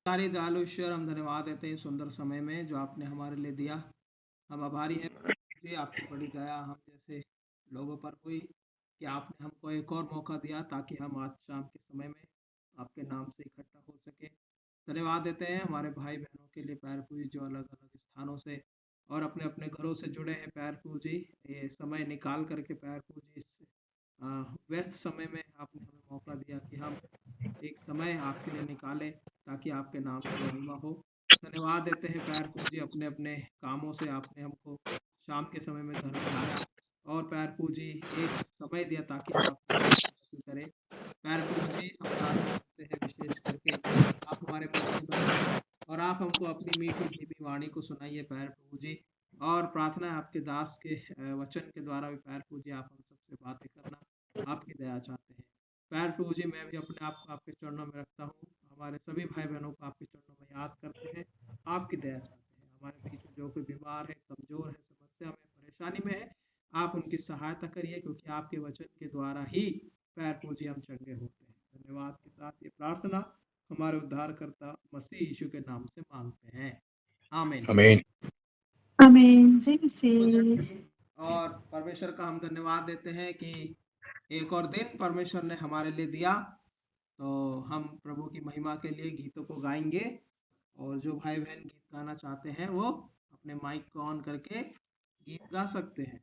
सारी दयालु ईश्वर, हम धन्यवाद देते हैं इस सुंदर समय में जो आपने हमारे लिए दिया। हम आभारी हैं जी, आपकी बड़ी दया हम जैसे लोगों पर हुई कि आपने हमको एक और मौका दिया ताकि हम आज शाम के समय में आपके नाम से इकट्ठा हो सके। धन्यवाद देते हैं हमारे भाई बहनों के लिए पैर पूजी जो अलग अलग स्थानों से और अपने अपने घरों से जुड़े हैं। पैर पूजी ये समय निकाल करके पैर पूजी इस अ, व्यस्त समय में आपने हमें मौका दिया कि हम एक समय आपके लिए निकाले ताकि आपके नाम की महिमा हो। धन्यवाद देते हैं पैर पूजी, अपने अपने कामों से आपने हमको शाम के समय में घर में लाया और पैर पूजी एक समय दिया ताकि हम आपके नाम की स्तुति करें। पैर पूजी हम प्रार्थना करते हैं विशेष करके आप हमारे मध्य बनिए और आप हमको अपनी मीठी धीमी वाणी को सुनाइए पैर प्रभु जी। और प्रार्थना है आपके दास के वचन के द्वारा भी पैर पूजी आप हम सबसे बातें करना आपकी दया चाहते हैं। पैर प्रभु जी मैं भी अपने आप को आपके चरणों में रखता हूँ, हमारे सभी भाई बहनों को आपके चरणों में याद करते हैं, आपकी दया चाहते हैं। हमारे बीच में जो कोई बीमार है, कमजोर है, समस्या में, परेशानी में है, आप उनकी सहायता करिए क्योंकि आपके वचन के द्वारा ही पैर पूजी हम चंगे होते हैं। धन्यवाद के साथ ये प्रार्थना हमारे उद्धारकर्ता मसीह यीशु के नाम से मांगते हैं, आमीन। आमीन। आमीन। जय मसीह। और परमेश्वर का हम धन्यवाद देते हैं कि एक और दिन परमेश्वर ने हमारे लिए दिया, तो हम प्रभु की महिमा के लिए गीतों को गाएंगे। और जो भाई बहन गीत गाना चाहते हैं वो अपने माइक को ऑन करके गीत गा सकते हैं।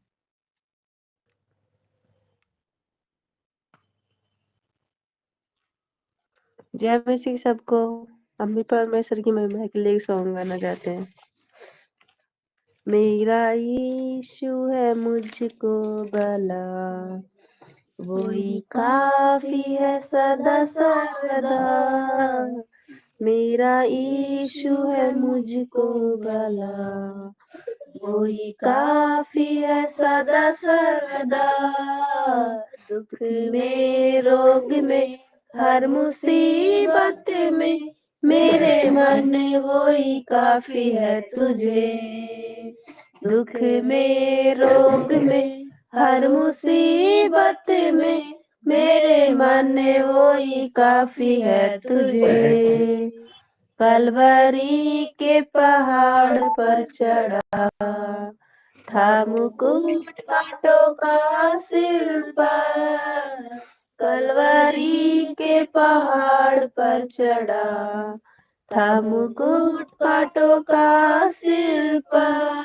जय मसीह सबको। हम भी परमेश्वर की महिमा के लिए एक सॉन्ग गाना चाहते हैं। मेरा यीशु है मुझको भला, वही काफी है सदा सर्वदा। मेरा यीशु है मुझको भला, वही काफी है सदा सर्वदा। दुख में रोग में हर मुसीबत में मेरे मन वही काफी है तुझे। दुख में रोग में हर मुसीबत में मेरे मन वही काफी है तुझे। कलवरी के पहाड़ पर चढ़ा था मुकुट कांटों का सिर पर। कलवरी के पहाड़ पर चढ़ा था मुकुट कांटों का सिर पर।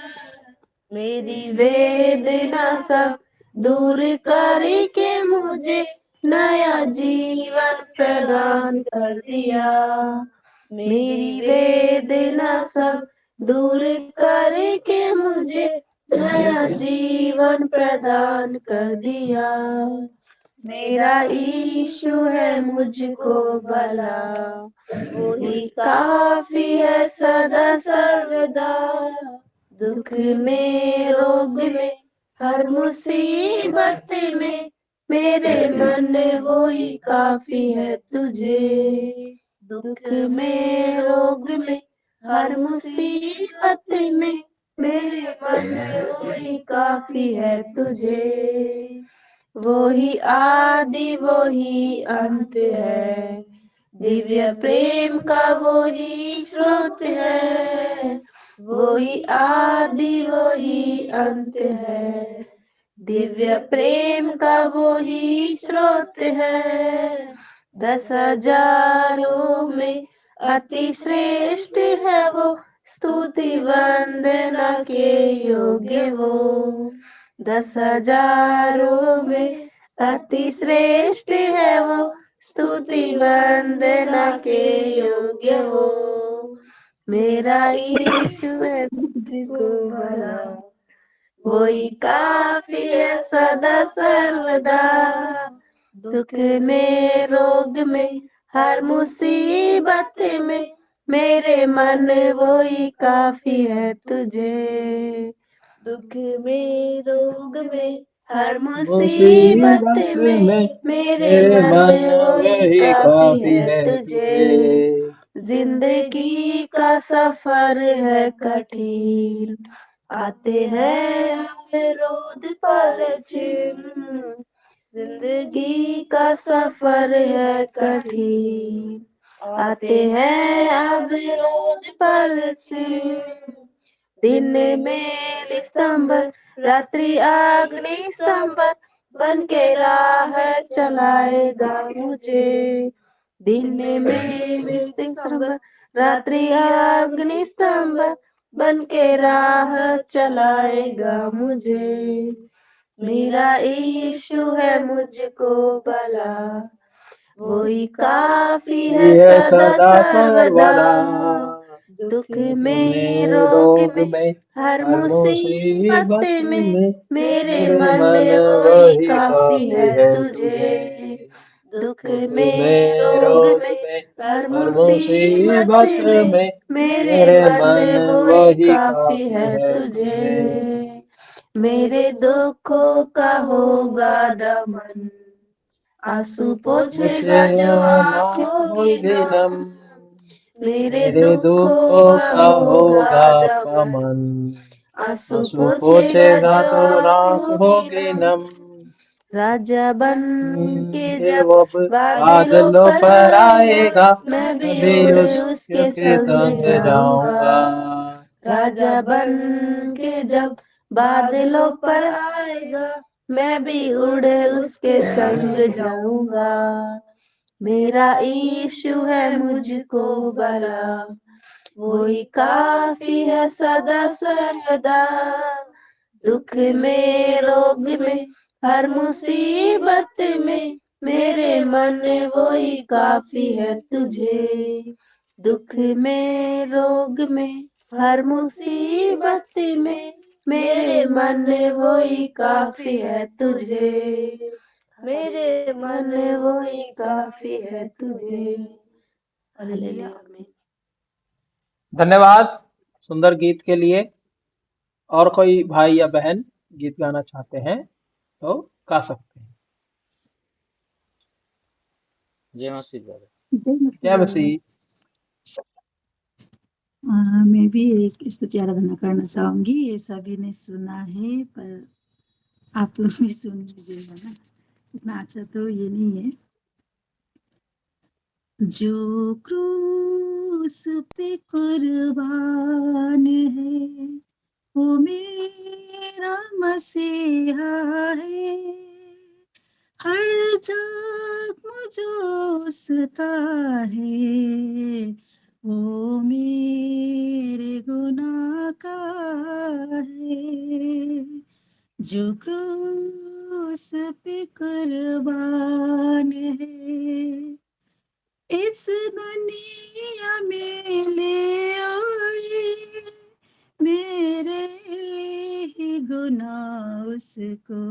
मेरी वेदना सब दूर करके मुझे नया जीवन प्रदान कर दिया। मेरी वेदना सब दूर करके मुझे नया जीवन प्रदान कर दिया। मेरा यीशु है मुझको भला, वही काफी है सदा सर्वदा। दुख में रोग में हर मुसीबत में मेरे मन वही काफी है तुझे। दुख में रोग में हर मुसीबत में मेरे मन वही काफी है तुझे। वही आदि वही अंत है, दिव्य प्रेम का वही स्रोत है। वही आदि वही अंत है, दिव्य प्रेम का वही स्रोत है। 10,000 में अति श्रेष्ठ है वो, स्तुति वंदना के योग्य वो। 10,000 में अति श्रेष्ठ है वो, स्तुति वंदना के योग्य वो। मेरा यीशु है मुझको भला, वही काफी है सदा सर्वदा। दुख में रोग में हर मुसीबत में मेरे मन वही काफी है तुझे। दुख में रोग में हर मुसीबत में मेरे मन वही काफी है तुझे। जिंदगी का सफर है कठिन, आते हैं अवरोध पलछिन। जिंदगी का सफर है कठिन, आते हैं अब रोज पल से, दिन में स्तंभ, रात्रि अग्नि स्तंभ, बन के राह चलाएगा मुझे। दिन में स्तंभ, रात्रि अग्नि स्तंभ, बन के राह चलाएगा मुझे। मेरा यीशु है मुझको भला, वही काफी है ये सदा सर्वदा। दुख दुख में में रोग रोग में में हर हर मुसीबत मुसीबत में में मेरे मेरे मन मन वही वही काफी काफी है है तुझे। तुझे। दुख दुख में में रोग रोग में में हर हर मुसीबत मुसीबत में में मेरे मेरे मन मन वही वही काफी काफी है है तुझे। तुझे। मेरे दुखों का होगा दमन, आंसू पोछेगा जो मुझे ना आंखों की होगी नम। नम, मेरे मेरे दुखों दुखों का का होगा होगा दमन, शमन। आंसू आंसू पोछेगा पोछेगा जो तो राख आंखों की होगी नम। नम। राजा बन के के जब वो बादलों बादलों पर पर आएगा, आएगा, मैं भी मैं भी उड़ उसके उसके संग संग जाऊंगा। जाऊंगा। राजा बन के जब बादलों पर आएगा, मैं भी उड़ उसके संग जाऊंगा। मेरा यीशु है मुझको भला, वही काफी है सदा सर्वदा। दुख में रोग में हर मुसीबत में मेरे मन वही काफी है तुझे। दुख में रोग में हर मुसीबत में मेरे मन वही काफी है तुझे। मेरे मन वही काफी है तुझे। हालेलुया आमीन। धन्यवाद सुंदर गीत के लिए। और कोई भाई या बहन गीत गाना चाहते हैं तो गा सकते हैं। जय मसीह ब्रदर। जय जय मसीह। मसीह। मैं भी एक स्तुति आराधना करना चाहूंगी। ये सभी ने सुना है पर आप लोग भी सुन लीजिएगा ना, इतना अच्छा तो ये नहीं है। जो क्रूस पे कुर्बान है वो मेरा मसीहा है। हर जख्म जो उसका है वो मेरे गुनाह का है। जो क्रूस पे कुर्बान है इस दुनिया में ले आए मेरे ही गुनाह उसको,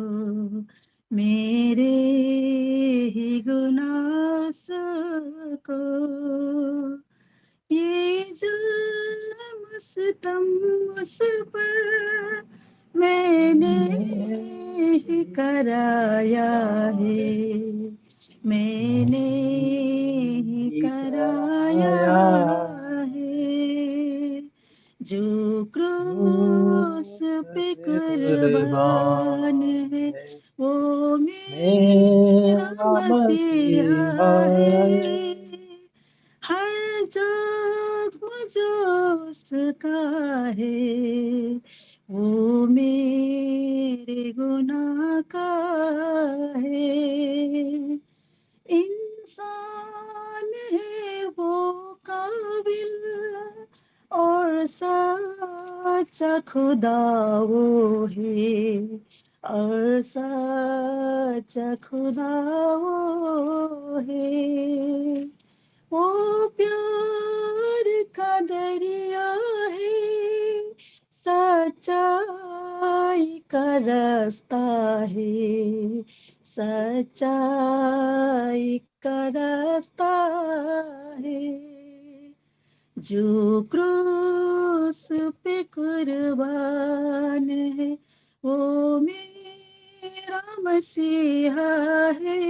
मेरे ही गुनाह उसको। ये जुल्म सितम उस पर मैंने ही कराया है, मैंने ही कराया है। जो क्रूस पे कुर्बान है वो मेरा मेरा मसीहा मसीहा है। है। हर जख्म जो उसका है वो मेरे गुनाह का है। इंसान है वो काबिल और सच्चा खुदा वो है, और सच्चा खुदा वो है। वो प्यार का दरिया है, सच्चाई का रास्ता है, सच्चाई का रास्ता है। जो क्रूस पे कुर्बान है वो मेरा मसीहा है।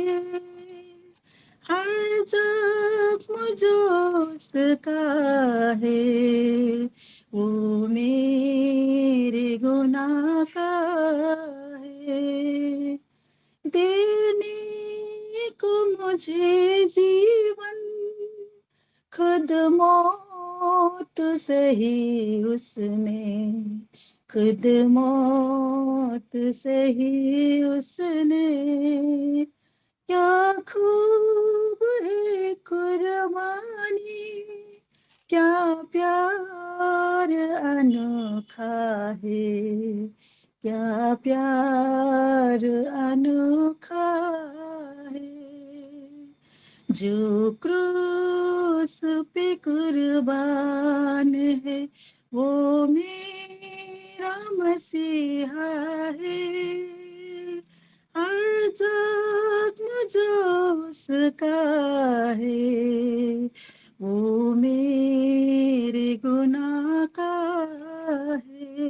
हर जख्म जो उसका है वो मेरे गुनाह का है। देने को मुझे जीवन खुद मौत सही उसने, खुद मौत सही उसने, क्या खूब है कुर्बानी, क्या प्यार अनोखा है, क्या प्यार अनोखा है, जो क्रूस पे कुर्बान है वो मेरा मसीहा है, हर जख्म जो उसका है वो मेरे गुनाह का है,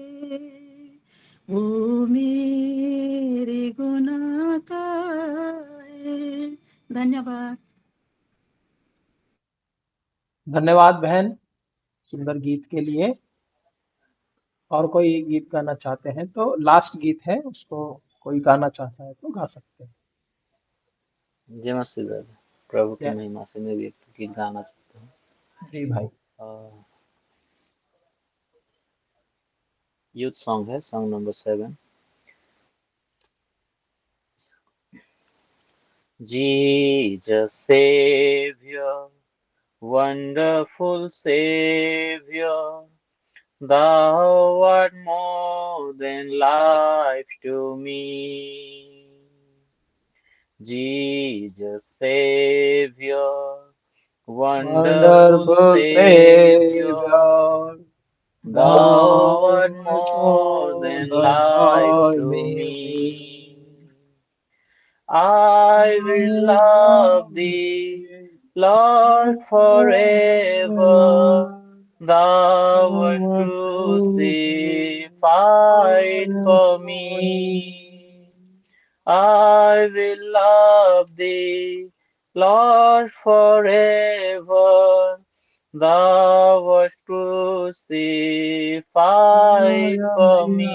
वो मेरे गुनाह का है। धन्यवाद। धन्यवाद बहन सुंदर गीत के लिए। और कोई गीत गाना चाहते हैं तो लास्ट गीत है, उसको कोई गाना चाहता है तो गा सकते हैं। जय मसीह दादा। प्रभु की या महिमा से मैं भी एक गीत गाना चाहता हूँ। जी भाई। यूथ सॉन्ग है, song number 7। Jesus Savior, wonderful Savior, thou art more than life to me. Jesus Savior, wonderful Wonderful Savior, Savior, thou thou art art more more than than life all to me. me. I will I love love thee, thee Lord, forever. forever. Thou wast Thou art crucified crucified for for me. me. I will love thee, Lord, forever. Thou wast crucified for me.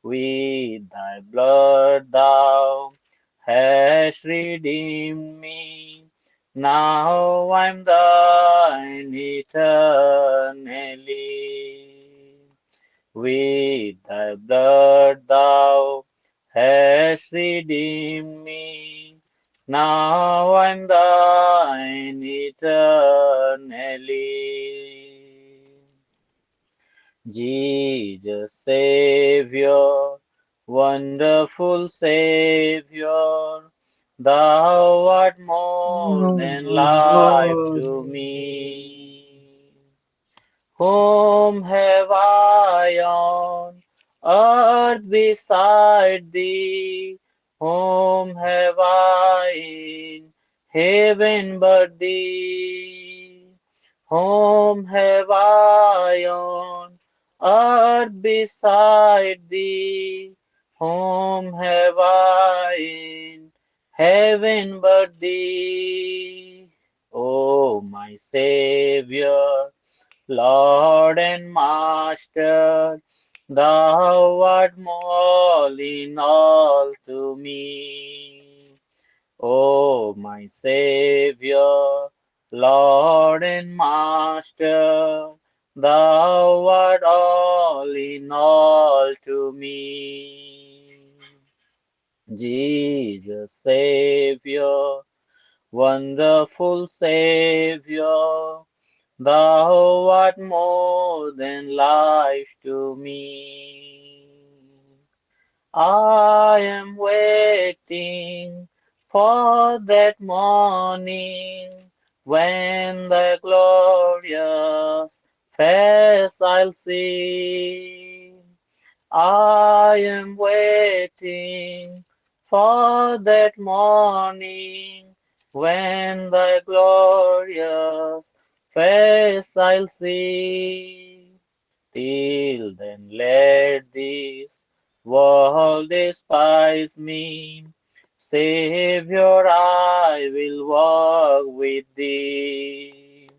With thy blood thou hast redeemed me. Now I'm thine eternally. With thy blood thou hast redeemed me. Now I'm thine eternally. Jesus Savior, wonderful Savior, thou art more than life to me. Whom have I on earth beside thee? Whom have I in heaven but thee? Whom have I on earth beside thee? Whom have I in heaven but thee? O my Savior, Lord and Master, thou art all in all to me. O my Savior, Lord and Master, thou art all in all to me. Jesus Savior, wonderful Savior, thou art more than life to me. I am waiting for that morning when the glorious face I'll see. I am waiting for that morning when thy glorious face I'll see. Till then let this world despise me. Savior, I will walk with thee.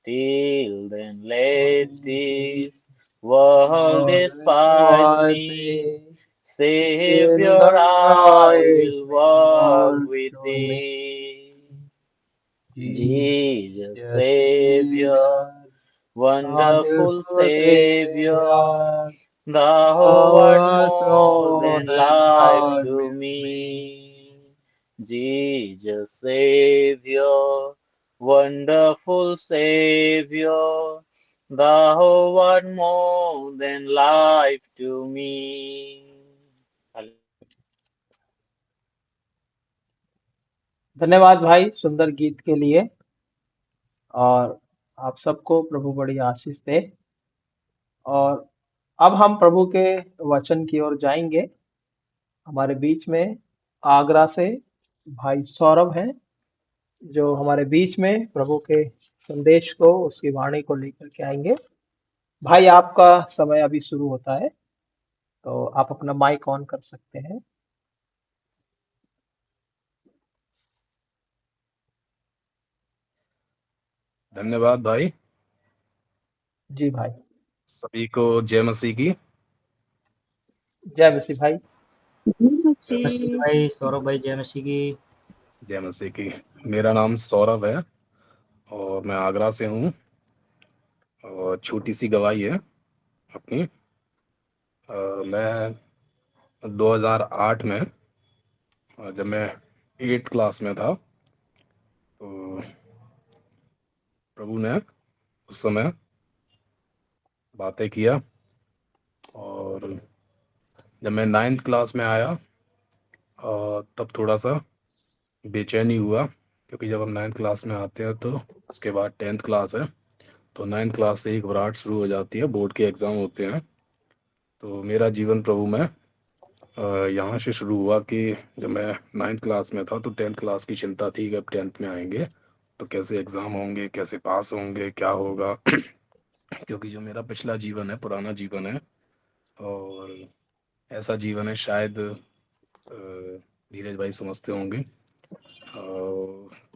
Till then let this world despise me. Till Savior, I I will walk walk with to me. thee. Jesus Savior, wonderful wonderful Savior, Savior, thou art our more more than than life life to to me. me. Jesus Savior, wonderful Savior, thou art more than life to me. धन्यवाद भाई सुंदर गीत के लिए। और आप सबको प्रभु बड़ी आशीष दे। और अब हम प्रभु के वचन की ओर जाएंगे। हमारे बीच में आगरा से भाई सौरभ हैं, जो हमारे बीच में प्रभु के संदेश को, उसकी वाणी को लेकर के आएंगे। भाई आपका समय अभी शुरू होता है, तो आप अपना माइक ऑन कर सकते हैं। धन्यवाद भाई। जी भाई। सभी को जय मसीह की। जय मसीह भाई। जय मसीह भाई, सौरभ भाई, जय मसीह की। जय मसीह की। मेरा नाम सौरभ है और मैं आगरा से हूँ। और छोटी सी गवाही है अपनी। मैं 2008 में, जब मैं 8th क्लास में था, तो प्रभु ने उस समय बातें किया। और जब मैं 9th क्लास में आया, तब थोड़ा सा बेचैनी हुआ, क्योंकि जब हम 9th क्लास में आते हैं तो उसके बाद 10th क्लास है, तो 9th क्लास से एक घबराहट शुरू हो जाती है, बोर्ड के एग्ज़ाम होते हैं। तो मेरा जीवन प्रभु में यहाँ से शुरू हुआ कि जब मैं 9th क्लास में था तो 10th क्लास की चिंता थी कि अब 10th में आएंगे तो कैसे एग्ज़ाम होंगे, कैसे पास होंगे, क्या होगा। क्योंकि जो मेरा पिछला जीवन है, पुराना जीवन है, और ऐसा जीवन है शायद धीरज भाई समझते होंगे,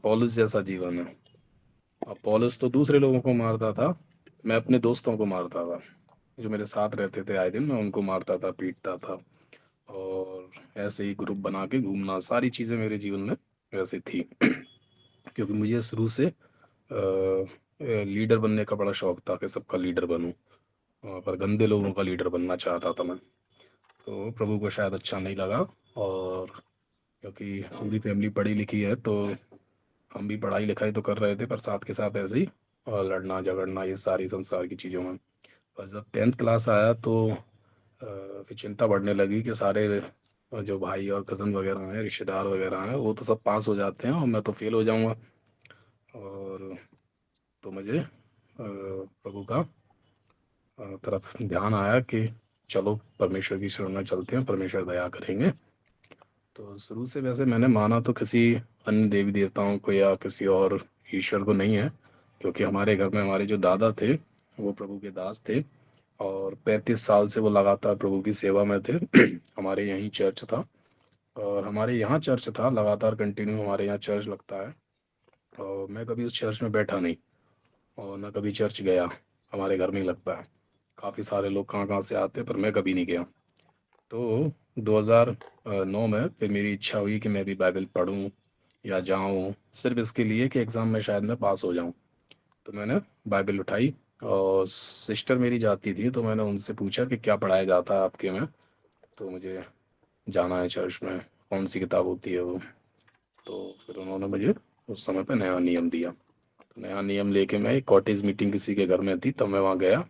पौलुस जैसा जीवन है। अब पौलुस तो दूसरे लोगों को मारता था, मैं अपने दोस्तों को मारता था, जो मेरे साथ रहते थे आए दिन, मैं उनको मारता था, पीटता था, और ऐसे ही ग्रुप बना के घूमना, सारी चीज़ें मेरे जीवन में वैसे थी। क्योंकि मुझे शुरू से लीडर बनने का बड़ा शौक था कि सबका लीडर बनूं, पर गंदे लोगों का लीडर बनना चाहता था मैं। तो प्रभु को शायद अच्छा नहीं लगा, और क्योंकि पूरी फैमिली पढ़ी लिखी है तो हम भी पढ़ाई लिखाई तो कर रहे थे, पर साथ के साथ ऐसे ही लड़ना झगड़ना, ये सारी संसार की चीज़ों में। पर जब 10th क्लास आया तो फिर चिंता बढ़ने लगी कि सारे जो भाई और कज़न वगैरह हैं, रिश्तेदार वगैरह हैं, वो तो सब पास हो जाते हैं और मैं तो फेल हो जाऊंगा। और तो मुझे प्रभु का तरफ ध्यान आया कि चलो परमेश्वर की शरण में चलते हैं, परमेश्वर दया करेंगे। तो शुरू से वैसे मैंने माना तो किसी अन्य देवी देवताओं को या किसी और ईश्वर को नहीं है, क्योंकि हमारे घर में हमारे जो दादा थे वो प्रभु के दास थे, और 35 साल से वो लगातार प्रभु की सेवा में थे। हमारे यहीं चर्च था, और हमारे यहाँ चर्च था, लगातार कंटिन्यू हमारे यहाँ चर्च लगता है, और मैं कभी उस चर्च में बैठा नहीं और ना कभी चर्च गया। हमारे घर में ही लगता है, काफ़ी सारे लोग कहाँ कहाँ से आते, पर मैं कभी नहीं गया। तो 2009 में फिर मेरी इच्छा हुई कि मैं भी बाइबल पढूं या जाऊं, सिर्फ इसके लिए कि एग्ज़ाम में शायद मैं पास हो जाऊं। तो मैंने बाइबल उठाई, और सिस्टर मेरी जाती थी, तो मैंने उनसे पूछा कि क्या पढ़ाया जाता है आपके में, तो मुझे जाना है चर्च में, कौन सी किताब होती है वो। तो फिर उन्होंने मुझे उस समय पे नया नियम दिया। तो नया नियम लेके मैं एक कॉटेज मीटिंग किसी के घर में थी, तब मैं वहाँ गया।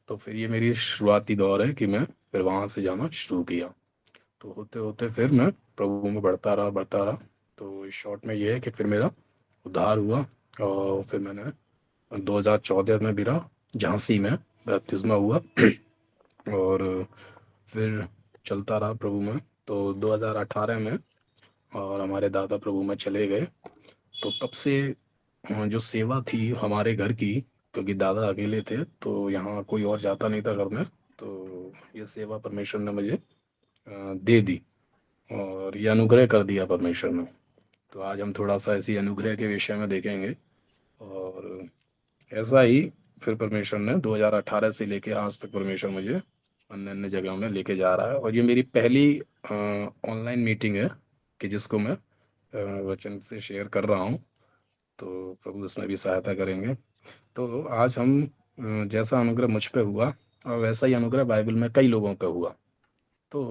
तो फिर ये मेरी शुरुआती दौर है कि मैं फिर वहाँ से जाना शुरू किया। तो होते होते फिर मैं प्रभु में बढ़ता रहा। तो इस शॉर्ट में ये है कि फिर मेरा उद्धार हुआ, और फिर मैंने 2014 में मेरा झांसी में बपतिस्मा हुआ। और फिर चलता रहा प्रभु में। तो 2018 में और हमारे दादा प्रभु में चले गए, तो तब से जो सेवा थी हमारे घर की, क्योंकि दादा अकेले थे तो यहाँ कोई और जाता नहीं था घर में, तो ये सेवा परमेश्वर ने मुझे दे दी, और ये अनुग्रह कर दिया परमेश्वर ने। तो आज हम थोड़ा सा इसी अनुग्रह के विषय में देखेंगे। और ऐसा ही फिर परमेश्वर ने 2018 से लेके आज तक परमेश्वर मुझे अन्य अन्य जगहों में लेके जा रहा है। और ये मेरी पहली ऑनलाइन मीटिंग है कि जिसको मैं वचन से शेयर कर रहा हूँ। तो प्रभु इसमें भी सहायता करेंगे। तो आज हम जैसा अनुग्रह मुझ पे हुआ और वैसा ही अनुग्रह बाइबल में कई लोगों पे हुआ। तो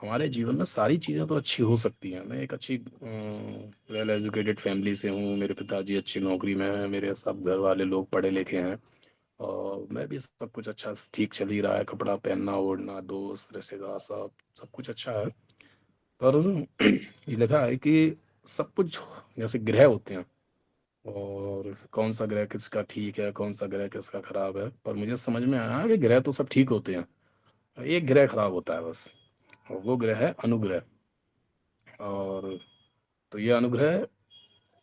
हमारे जीवन में सारी चीज़ें तो अच्छी हो सकती हैं। मैं एक अच्छी वेल एजुकेटेड फैमिली से हूँ, मेरे पिताजी अच्छी नौकरी में हैं, मेरे सब घर वाले लोग पढ़े लिखे हैं और मैं भी सब कुछ अच्छा ठीक चल ही रहा है, कपड़ा पहनना ओढ़ना, दोस्त रिश्तेदार सब सब कुछ अच्छा है। पर ये लिखा है कि सब कुछ जैसे ग्रह होते हैं और कौन सा ग्रह किसका ठीक है, कौन सा ग्रह किसका खराब है। पर मुझे समझ में आया कि ग्रह तो सब ठीक होते हैं, एक ग्रह खराब होता है बस, और वो ग्रह है अनुग्रह। और तो ये अनुग्रह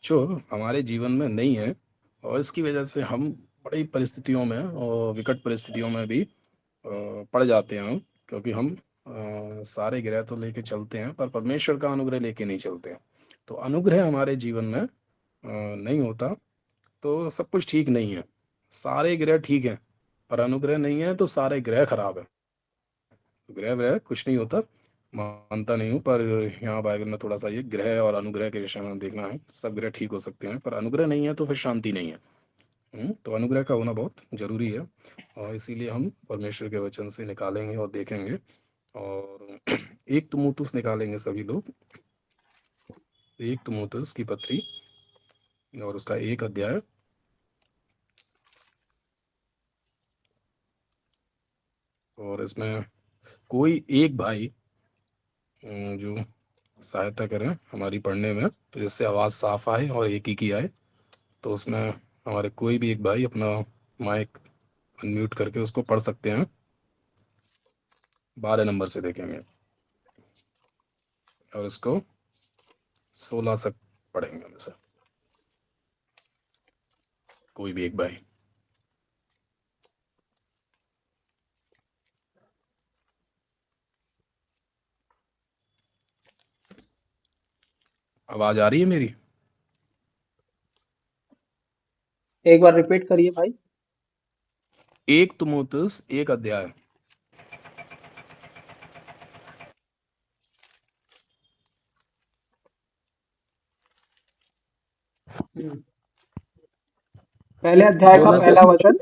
जो हमारे जीवन में नहीं है और इसकी वजह से हम बड़ी परिस्थितियों में और विकट परिस्थितियों में भी पड़ जाते हैं हम, क्योंकि हम सारे ग्रह तो लेके चलते हैं पर परमेश्वर का अनुग्रह लेके नहीं चलते हैं। तो अनुग्रह हमारे जीवन में नहीं होता तो सब कुछ ठीक नहीं है। सारे ग्रह ठीक हैं पर अनुग्रह नहीं है तो सारे ग्रह खराब है। तो ग्रह व्रह कुछ नहीं होता, मानता नहीं हूँ, पर यहाँ बाइबल में थोड़ा सा ये ग्रह और अनुग्रह के विषय में देखना है। सब ग्रह ठीक हो सकते हैं पर अनुग्रह नहीं है तो फिर शांति नहीं है। तो अनुग्रह का होना बहुत जरूरी है और इसीलिए हम परमेश्वर के वचन से निकालेंगे और देखेंगे और एक तुमुथियुस निकालेंगे सभी लोग, एक तुमुथियुस की पत्री और उसका 1 अध्याय और इसमें कोई एक भाई जो सहायता करें हमारी पढ़ने में, तो जिससे आवाज़ साफ आए और एक ही की आए। तो उसमें हमारे कोई भी एक भाई अपना माइक अनम्यूट करके उसको पढ़ सकते हैं। 12 नंबर से देखेंगे और इसको 16 से पढ़ेंगे हमेशा, कोई भी एक भाई। आवाज आ रही है मेरी? एक बार रिपीट करिए भाई। 1 तुमुथियुस 1 अध्याय। पहले अध्याय का बोलने तो पहला वचन।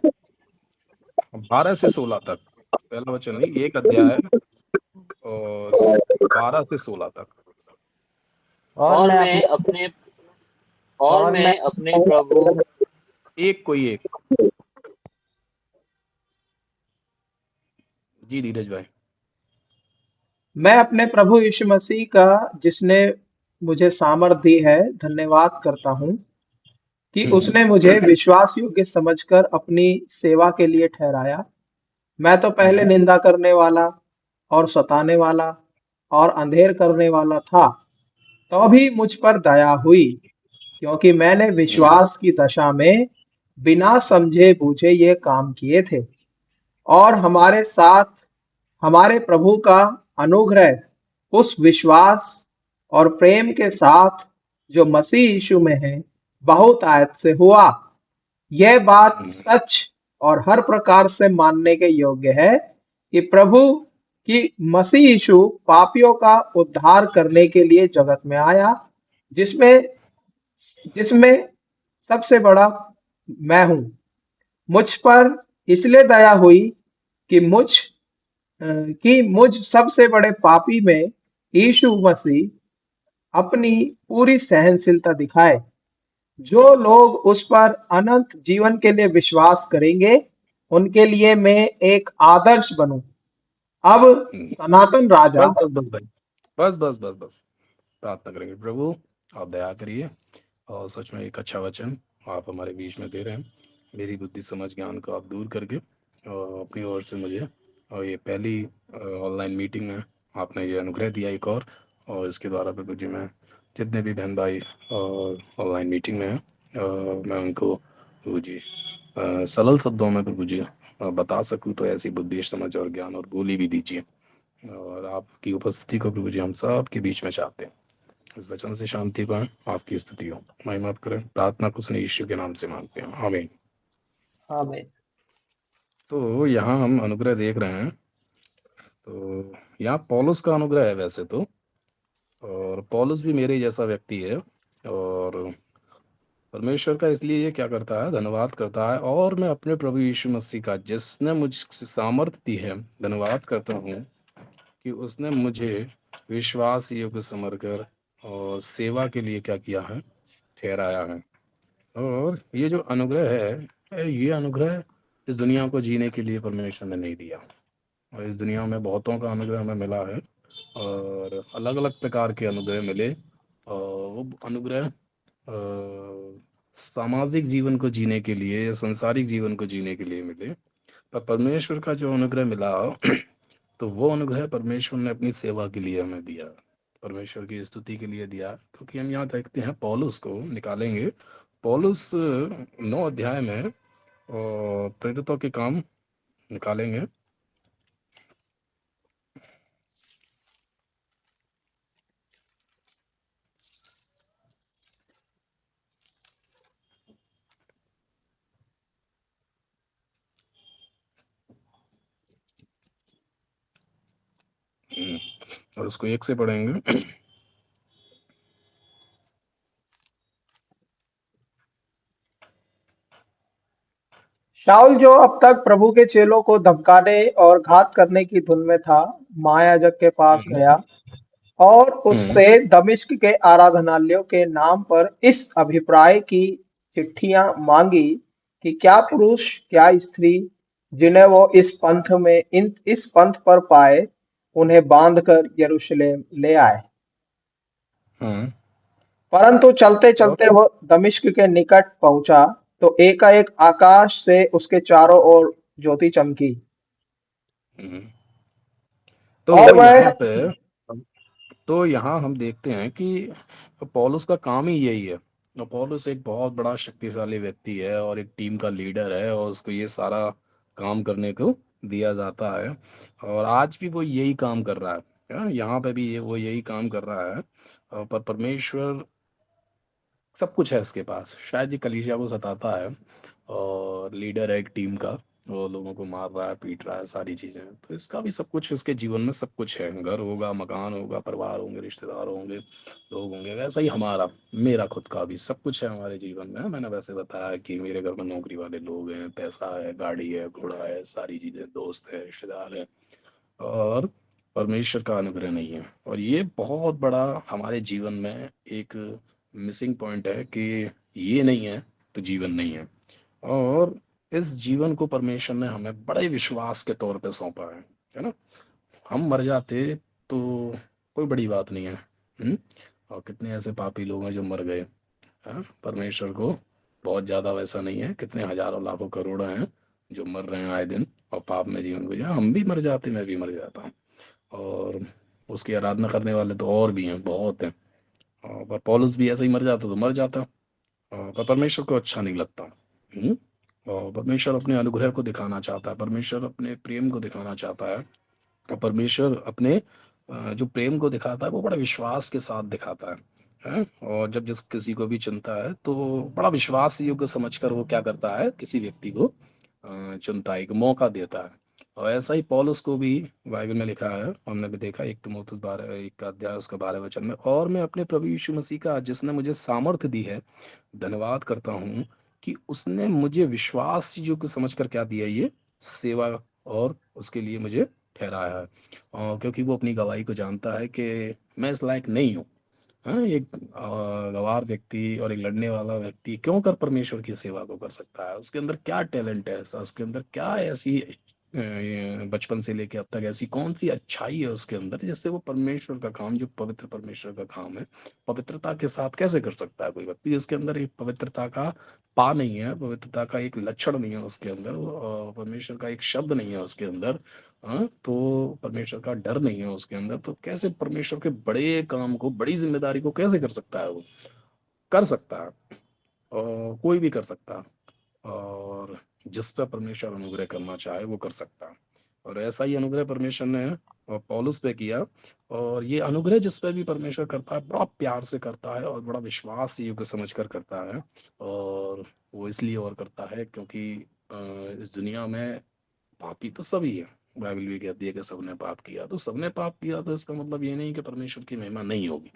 12 से 16 तक, पहला वचन नहीं, 1 अध्याय और 12 से 16 तक। और मैं अपने प्रभु एक कोई एक। जी धीरज भाई। मैं अपने प्रभु यीशु मसीह का, जिसने मुझे सामर्थ दी है, धन्यवाद करता हूँ कि उसने मुझे विश्वास योग्य समझकर अपनी सेवा के लिए ठहराया। मैं तो पहले निंदा करने वाला और सताने वाला और अंधेर करने वाला था, तो भी मुझ पर दया हुई, क्योंकि मैंने विश्वास की दशा में बिना समझे बूझे ये काम किए थे। और हमारे साथ हमारे प्रभु का अनुग्रह उस विश्वास और प्रेम के साथ जो मसीह यीशु में है बहुत आयत से हुआ। यह बात सच और हर प्रकार से मानने के योग्य है कि प्रभु की मसीह यीशु पापियों का उद्धार करने के लिए जगत में आया, जिसमें जिसमें सबसे बड़ा मैं हूं। मुझ पर इसलिए दया हुई कि मुझ सबसे बड़े पापी में यीशु मसीह अपनी पूरी सहनशीलता दिखाए। जो लोग उस पर अनंत जीवन के लिए विश्वास करेंगे, उनके लिए मैं एक आदर्श बनूं। अब सनातन राजा। बस बस बस भाई, बस बस बस बस प्रार्थना करेंगे। प्रभु आप दया करिए और सच में एक अच्छा वचन आप हमारे बीच में दे रहे हैं। मेरी बुद्धि समझ ज्ञान को आप दूर करके और अपनी ओर से मुझे, और ये पहली ऑनलाइन मीटिंग में आपने ये अनुग्रह दिया एक और इसके द्वारा प्रभु जी मैं जितने भी बहन भाई और ऑनलाइन मीटिंग में हैं मैं उनको प्रभु जी सरल शब्दों में प्रभु जी बता सकूं, तो ऐसी बुद्धि समझ और ज्ञान और बोली भी दीजिए। और आपकी उपस्थिति को प्रभु जी हम सब के बीच में चाहते हैं। इस वचन से शांति पाएं, आपकी स्तुति हो, महिमा करें। प्रार्थना को सुने यीशु के नाम से मांगते हैं, आमीन। आमीन। तो यहाँ हम अनुग्रह देख रहे हैं। तो यहाँ पौलुस का अनुग्रह है वैसे तो, और पौलुस भी मेरे जैसा व्यक्ति है और परमेश्वर का इसलिए ये क्या करता है, धन्यवाद करता है। और मैं अपने प्रभु यीशु मसीह का, जिसने मुझे सामर्थ दी है, धन्यवाद करता हूँ कि उसने मुझे विश्वास योग्य समझकर और सेवा के लिए क्या किया है, ठहराया है। और ये जो अनुग्रह है, ये अनुग्रह इस दुनिया को जीने के लिए परमेश्वर ने नहीं दिया। और इस दुनिया में बहुतों का अनुग्रह हमें मिला है, और अलग अलग प्रकार के अनुग्रह मिले। और वो अनुग्रह सामाजिक जीवन को जीने के लिए या सांसारिक जीवन को जीने के लिए मिले। पर परमेश्वर का जो अनुग्रह मिला तो वो अनुग्रह परमेश्वर ने अपनी सेवा के लिए हमें दिया, परमेश्वर की स्तुति के लिए दिया। क्योंकि हम यहाँ देखते हैं, पौलुस को निकालेंगे, पौलुस 9 अध्याय में और प्रेरितों के काम निकालेंगे। और उसको 1 से पढ़ेंगे। शाऊल, जो अब तक प्रभु के चेलों को धमकाने और घात करने की धुन में था, महायाजक के पास गया और उससे दमिश्क के आराधनालयों के नाम पर इस अभिप्राय की चिट्ठियां मांगी कि क्या पुरुष क्या स्त्री जिन्हें वो इस पंथ पर पाए, उन्हें बांधकर यरूशलेम ले आए। हम्म, परंतु चलते और चलते वह दमिश्क के निकट पहुंचा तो एकाएक आकाश से उसके चारों ओर ज्योति चमकी हम्म, और तो वह यहाँ पे तो यहाँ हम देखते हैं कि पौलुस का काम ही यही है। और पौलुस एक बहुत बड़ा शक्तिशाली व्यक्ति है और एक टीम का लीडर है, और उसको ये सारा काम करने को दिया जाता है। और आज भी वो यही काम कर रहा है, यहाँ पे भी वो यही काम कर रहा है। पर परमेश्वर, सब कुछ है इसके पास। शायद ये कलीसिया को सताता है, और लीडर है एक टीम का, वो लोगों को मार रहा है, पीट रहा है, सारी चीजें। तो इसका भी सब कुछ, इसके जीवन में सब कुछ है, घर होगा, मकान होगा, परिवार होंगे, रिश्तेदार होंगे, लोग होंगे। वैसा ही हमारा, मेरा खुद का भी सब कुछ है हमारे जीवन में। मैंने वैसे बताया कि मेरे घर में नौकरी वाले लोग हैं, पैसा है, गाड़ी है, घोड़ा है, सारी चीजें, दोस्त है, रिश्तेदार है। और परमेश्वर का अनुग्रह नहीं है। और ये बहुत बड़ा हमारे जीवन में एक मिसिंग पॉइंट है कि ये नहीं है तो जीवन नहीं है। और इस जीवन को परमेश्वर ने हमें बड़े विश्वास के तौर पे सौंपा है ना। हम मर जाते तो कोई बड़ी बात नहीं है। और कितने ऐसे पापी लोग हैं जो मर गए, परमेश्वर को बहुत ज्यादा वैसा नहीं है, कितने हजारों लाखों करोड़ों हैं जो मर रहे हैं आए दिन और पाप में जीवन गुजार। हम भी मर जाते, मैं भी मर जाता हूँ, और उसकी आराधना करने वाले तो और भी हैं, बहुत हैं। पर पौलुस भी ऐसे ही मर जाता तो मर जाता। पर परमेश्वर को अच्छा नहीं लगता। हम्म? और परमेश्वर अपने अनुग्रह को दिखाना चाहता है, परमेश्वर अपने प्रेम को दिखाना चाहता है। और परमेश्वर अपने जो प्रेम को दिखाता है वो बड़ा विश्वास के साथ दिखाता है। और जब जिस किसी को भी चुनता है तो बड़ा विश्वास योग्य समझकर वो क्या करता है, किसी व्यक्ति को चुनता है, एक मौका देता है। और ऐसा ही पौलुस को भी बाइबल में लिखा है, हमने भी देखा, 1 12 एक अध्याय उसका 12 वचन में, और मैं अपने प्रभु यीशु मसीह का, जिसने मुझे सामर्थ्य दी है, धन्यवाद करता हूँ कि उसने मुझे विश्वास योग्य समझकर क्या दिया, ये सेवा, और उसके लिए मुझे ठहराया है। क्योंकि वो अपनी गवाही को जानता है कि मैं इस लायक नहीं हूँ। हाँ, एक गवार व्यक्ति और एक लड़ने वाला व्यक्ति क्यों कर परमेश्वर की सेवा को कर सकता है? उसके अंदर क्या टैलेंट है ऐसा, उसके अंदर क्या ऐसी ये बचपन से लेके अब तक ऐसी कौन सी अच्छाई है उसके अंदर, जिससे वो परमेश्वर का काम, जो पवित्र परमेश्वर का काम है, पवित्रता के साथ कैसे कर सकता है? कोई व्यक्ति जिसके अंदर एक पवित्रता का पा नहीं है, पवित्रता का एक लक्षण नहीं है उसके अंदर, परमेश्वर का एक शब्द नहीं है उसके अंदर, हाँ, तो परमेश्वर का डर नहीं है उसके अंदर, तो कैसे परमेश्वर के बड़े काम को, बड़ी जिम्मेदारी को कैसे कर सकता है? वो कर सकता है, और कोई भी कर सकता है। और जिस पर परमेश्वर अनुग्रह करना चाहे वो कर सकता है। और ऐसा ही अनुग्रह परमेश्वर ने और पौलुस पे किया। और ये अनुग्रह जिस पे भी परमेश्वर करता है, बड़ा प्यार से करता है और बड़ा विश्वास योग्य समझ कर करता है। और वो इसलिए और करता है क्योंकि इस दुनिया में पापी तो सभी है। बाइबल भी कहती है कि सबने पाप किया, तो सबने पाप किया, तो इसका मतलब ये नहीं कि परमेश्वर की महिमा नहीं होगी।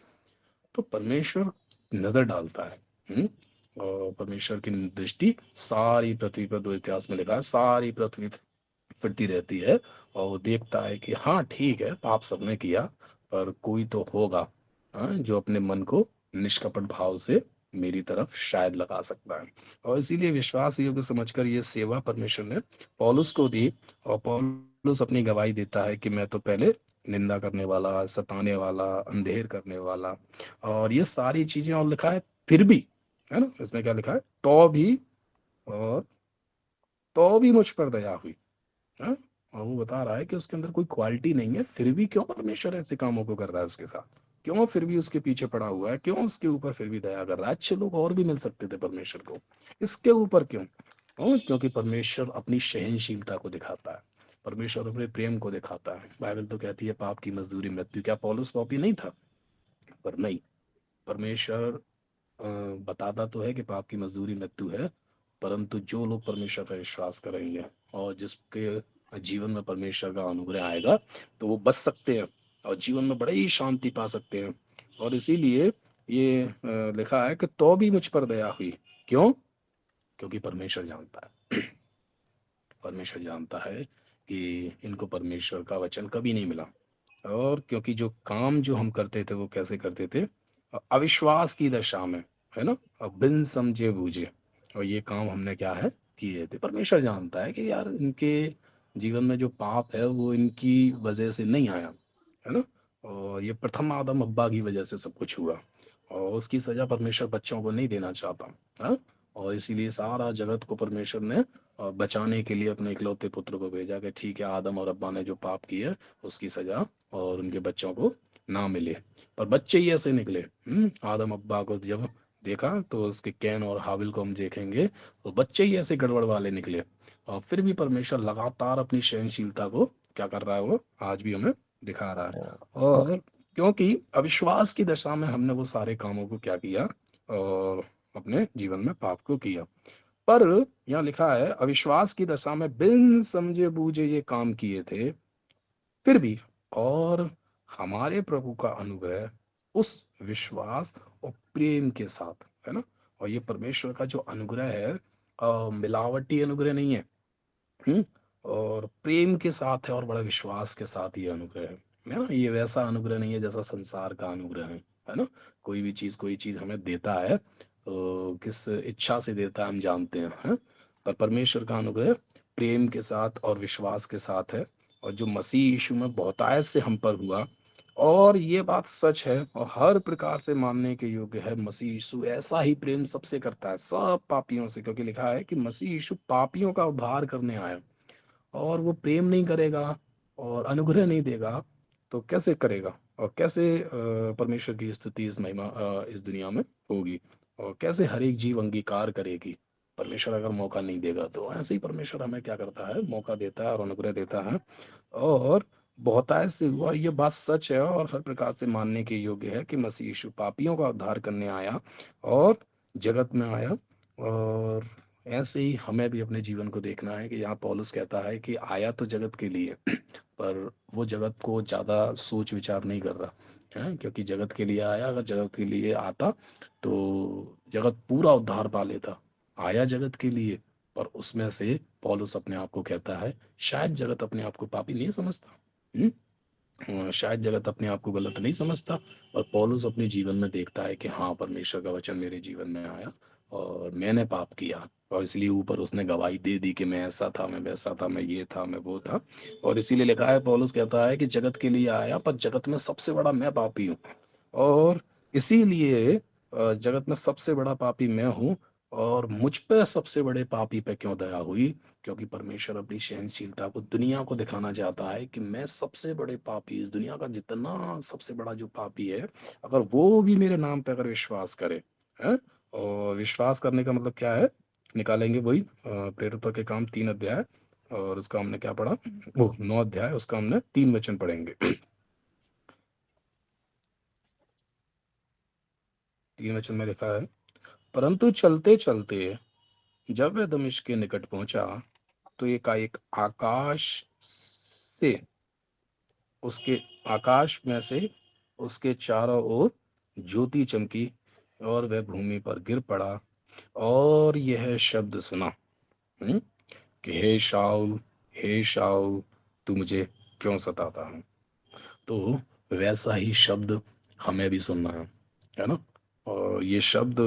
तो परमेश्वर नजर डालता है। और परमेश्वर की दृष्टि सारी पृथ्वी पर, दो इतिहास में लिखा है, सारी पृथ्वी फिरती रहती है और वो देखता है कि हाँ ठीक है, पाप सबने किया, पर कोई तो होगा जो अपने मन को निष्कपट भाव से मेरी तरफ शायद लगा सकता है। और इसीलिए विश्वास योग्य समझकर ये सेवा परमेश्वर ने पौलुस को दी। और पौलुस अपनी गवाही देता है कि मैं तो पहले निंदा करने वाला, सताने वाला, अंधेर करने वाला, और ये सारी चीजें, और लिखा है फिर भी, है ना, इसमें क्या लिखा है, और तो भी मुझ पर दया हुई। हाँ? और वो बता रहा है कि उसके अंदर कोई क्वालिटी नहीं है, फिर भी क्यों परमेश्वर ऐसे कामों को कर रहा है उसके साथ, क्यों फिर भी उसके पीछे पड़ा हुआ है, क्यों उसके ऊपर फिर भी दया कर रहा है। अच्छे लोग और भी मिल सकते थे परमेश्वर को, इसके ऊपर क्यों? क्योंकि परमेश्वर अपनी सहनशीलता को दिखाता है, परमेश्वर अपने प्रेम को दिखाता है। बाइबल तो कहती है पाप की मजदूरी मृत्यु। क्या पौलुस पापी नहीं था? पर नहीं, परमेश्वर बताता तो है कि पाप की मजदूरी मृत्यु है, परंतु जो लोग परमेश्वर पर विश्वास करेंगे और जिसके जीवन में परमेश्वर का अनुग्रह आएगा, तो वो बच सकते हैं और जीवन में बड़ी ही शांति पा सकते हैं। और इसीलिए ये लिखा है कि तो भी मुझ पर दया हुई। क्यों? क्योंकि परमेश्वर जानता है, परमेश्वर जानता है कि इनको परमेश्वर का वचन कभी नहीं मिला। और क्योंकि जो काम जो हम करते थे वो कैसे करते थे, अविश्वास की दशा में, है ना, बिन समझे बूझे। और ये काम हमने क्या है किए थे। परमेश्वर जानता है कि यार इनके जीवन में जो पाप है वो इनकी वजह से नहीं आया, है ना, और ये प्रथम आदम अब्बा की वजह से सब कुछ हुआ, और उसकी सजा परमेश्वर बच्चों को नहीं देना चाहता। हाँ? और इसीलिए सारा जगत को परमेश्वर ने बचाने के लिए अपने इकलौते पुत्र को भेजा कि ठीक है, आदम और अब्बा ने जो पाप किया उसकी सजा और उनके बच्चों को ना मिले। पर बच्चे ही ऐसे निकले। आदम अब्बा को जब देखा तो उसके कैन और हाबिल को हम देखेंगे तो बच्चे ही ऐसे गड़बड़ वाले निकले। और फिर भी परमेश्वर लगातार अपनी सहनशीलता को क्या कर रहा है, वो आज भी हमें दिखा रहा है। और क्योंकि अविश्वास की दशा में हमने वो सारे कामों को क्या किया, और अपने जीवन में पाप को किया। पर यहाँ लिखा है अविश्वास की दशा में बिन समझे बूझे ये काम किए थे, फिर भी, और हमारे प्रभु का अनुग्रह उस विश्वास और प्रेम के साथ, है ना। और ये परमेश्वर का जो अनुग्रह है, मिलावटी अनुग्रह नहीं है। हम्म और प्रेम के साथ है और बड़ा विश्वास के साथ ये अनुग्रह है ना। ये वैसा अनुग्रह नहीं है जैसा संसार का अनुग्रह है ना। कोई चीज हमें देता है तो किस इच्छा से देता है हम जानते हैं। पर परमेश्वर का अनुग्रह प्रेम के साथ और विश्वास के साथ है, और जो मसीह यीशु में बहुतायत से हम पर हुआ। और ये बात सच है और हर प्रकार से मानने के योग्य है, मसीह यीशु ऐसा ही प्रेम सबसे करता है, सब पापियों से, क्योंकि लिखा है कि मसीह यीशु पापियों का उद्धार करने आया। और वो प्रेम नहीं करेगा और अनुग्रह नहीं देगा तो कैसे करेगा, और कैसे परमेश्वर की स्तुति इस महिमा इस दुनिया में होगी, और कैसे हर एक जीव अंगीकार करेगी परमेश्वर अगर मौका नहीं देगा। तो ऐसे ही परमेश्वर हमें क्या करता है, मौका देता है और अनुग्रह देता है। और बहुतायत से हुआ, ये बात सच है और हर प्रकार से मानने के योग्य है कि मसीह यीशु पापियों का उद्धार करने आया और जगत में आया। और ऐसे ही हमें भी अपने जीवन को देखना है कि यहाँ पौलुस कहता है कि आया तो जगत के लिए पर वो जगत को ज़्यादा सोच विचार नहीं कर रहा है, क्योंकि जगत के लिए आया। अगर जगत के लिए आता तो जगत पूरा उद्धार पा लेता। आया जगत के लिए, पर उसमें से पौलुस अपने आप को कहता है शायद जगत अपने आप को पापी नहीं समझता। हम्म? शायद जगत अपने आप को गलत नहीं समझता, और पौलुस अपने जीवन में देखता है कि हाँ, परमेश्वर का वचन मेरे जीवन में आया और मैंने पाप किया, और इसलिए ऊपर उसने गवाही दे दी कि मैं ऐसा था, मैं वैसा था, मैं ये था, मैं वो था। और इसीलिए लिखा है, पौलुस कहता है कि जगत के लिए आया पर जगत में सबसे बड़ा मैं पापी हूँ। और इसीलिए जगत में सबसे बड़ा पापी मैं हूँ। और मुझ पे सबसे बड़े पापी पे क्यों दया हुई? क्योंकि परमेश्वर अपनी सहनशीलता को दुनिया को दिखाना चाहता है कि मैं सबसे बड़े पापी, इस दुनिया का जितना सबसे बड़ा जो पापी है, अगर वो भी मेरे नाम पे अगर विश्वास करे, है। और विश्वास करने का मतलब क्या है, निकालेंगे वही प्रेरितों के काम 3 अध्याय, और उसका हमने क्या पढ़ा, वो 9 अध्याय, उसका हमने 3 वचन पढ़ेंगे। 3 वचन में लिखा है, परंतु चलते चलते जब वह दमिश्क के निकट पहुंचा तो एकाएक से उसके आकाश में से उसके चारों ओर ज्योति चमकी और वह भूमि पर गिर पड़ा। और यह शब्द सुना कि हे शाऊल तू मुझे क्यों सताता है। तो वैसा ही शब्द हमें भी सुनना है ना। और ये शब्द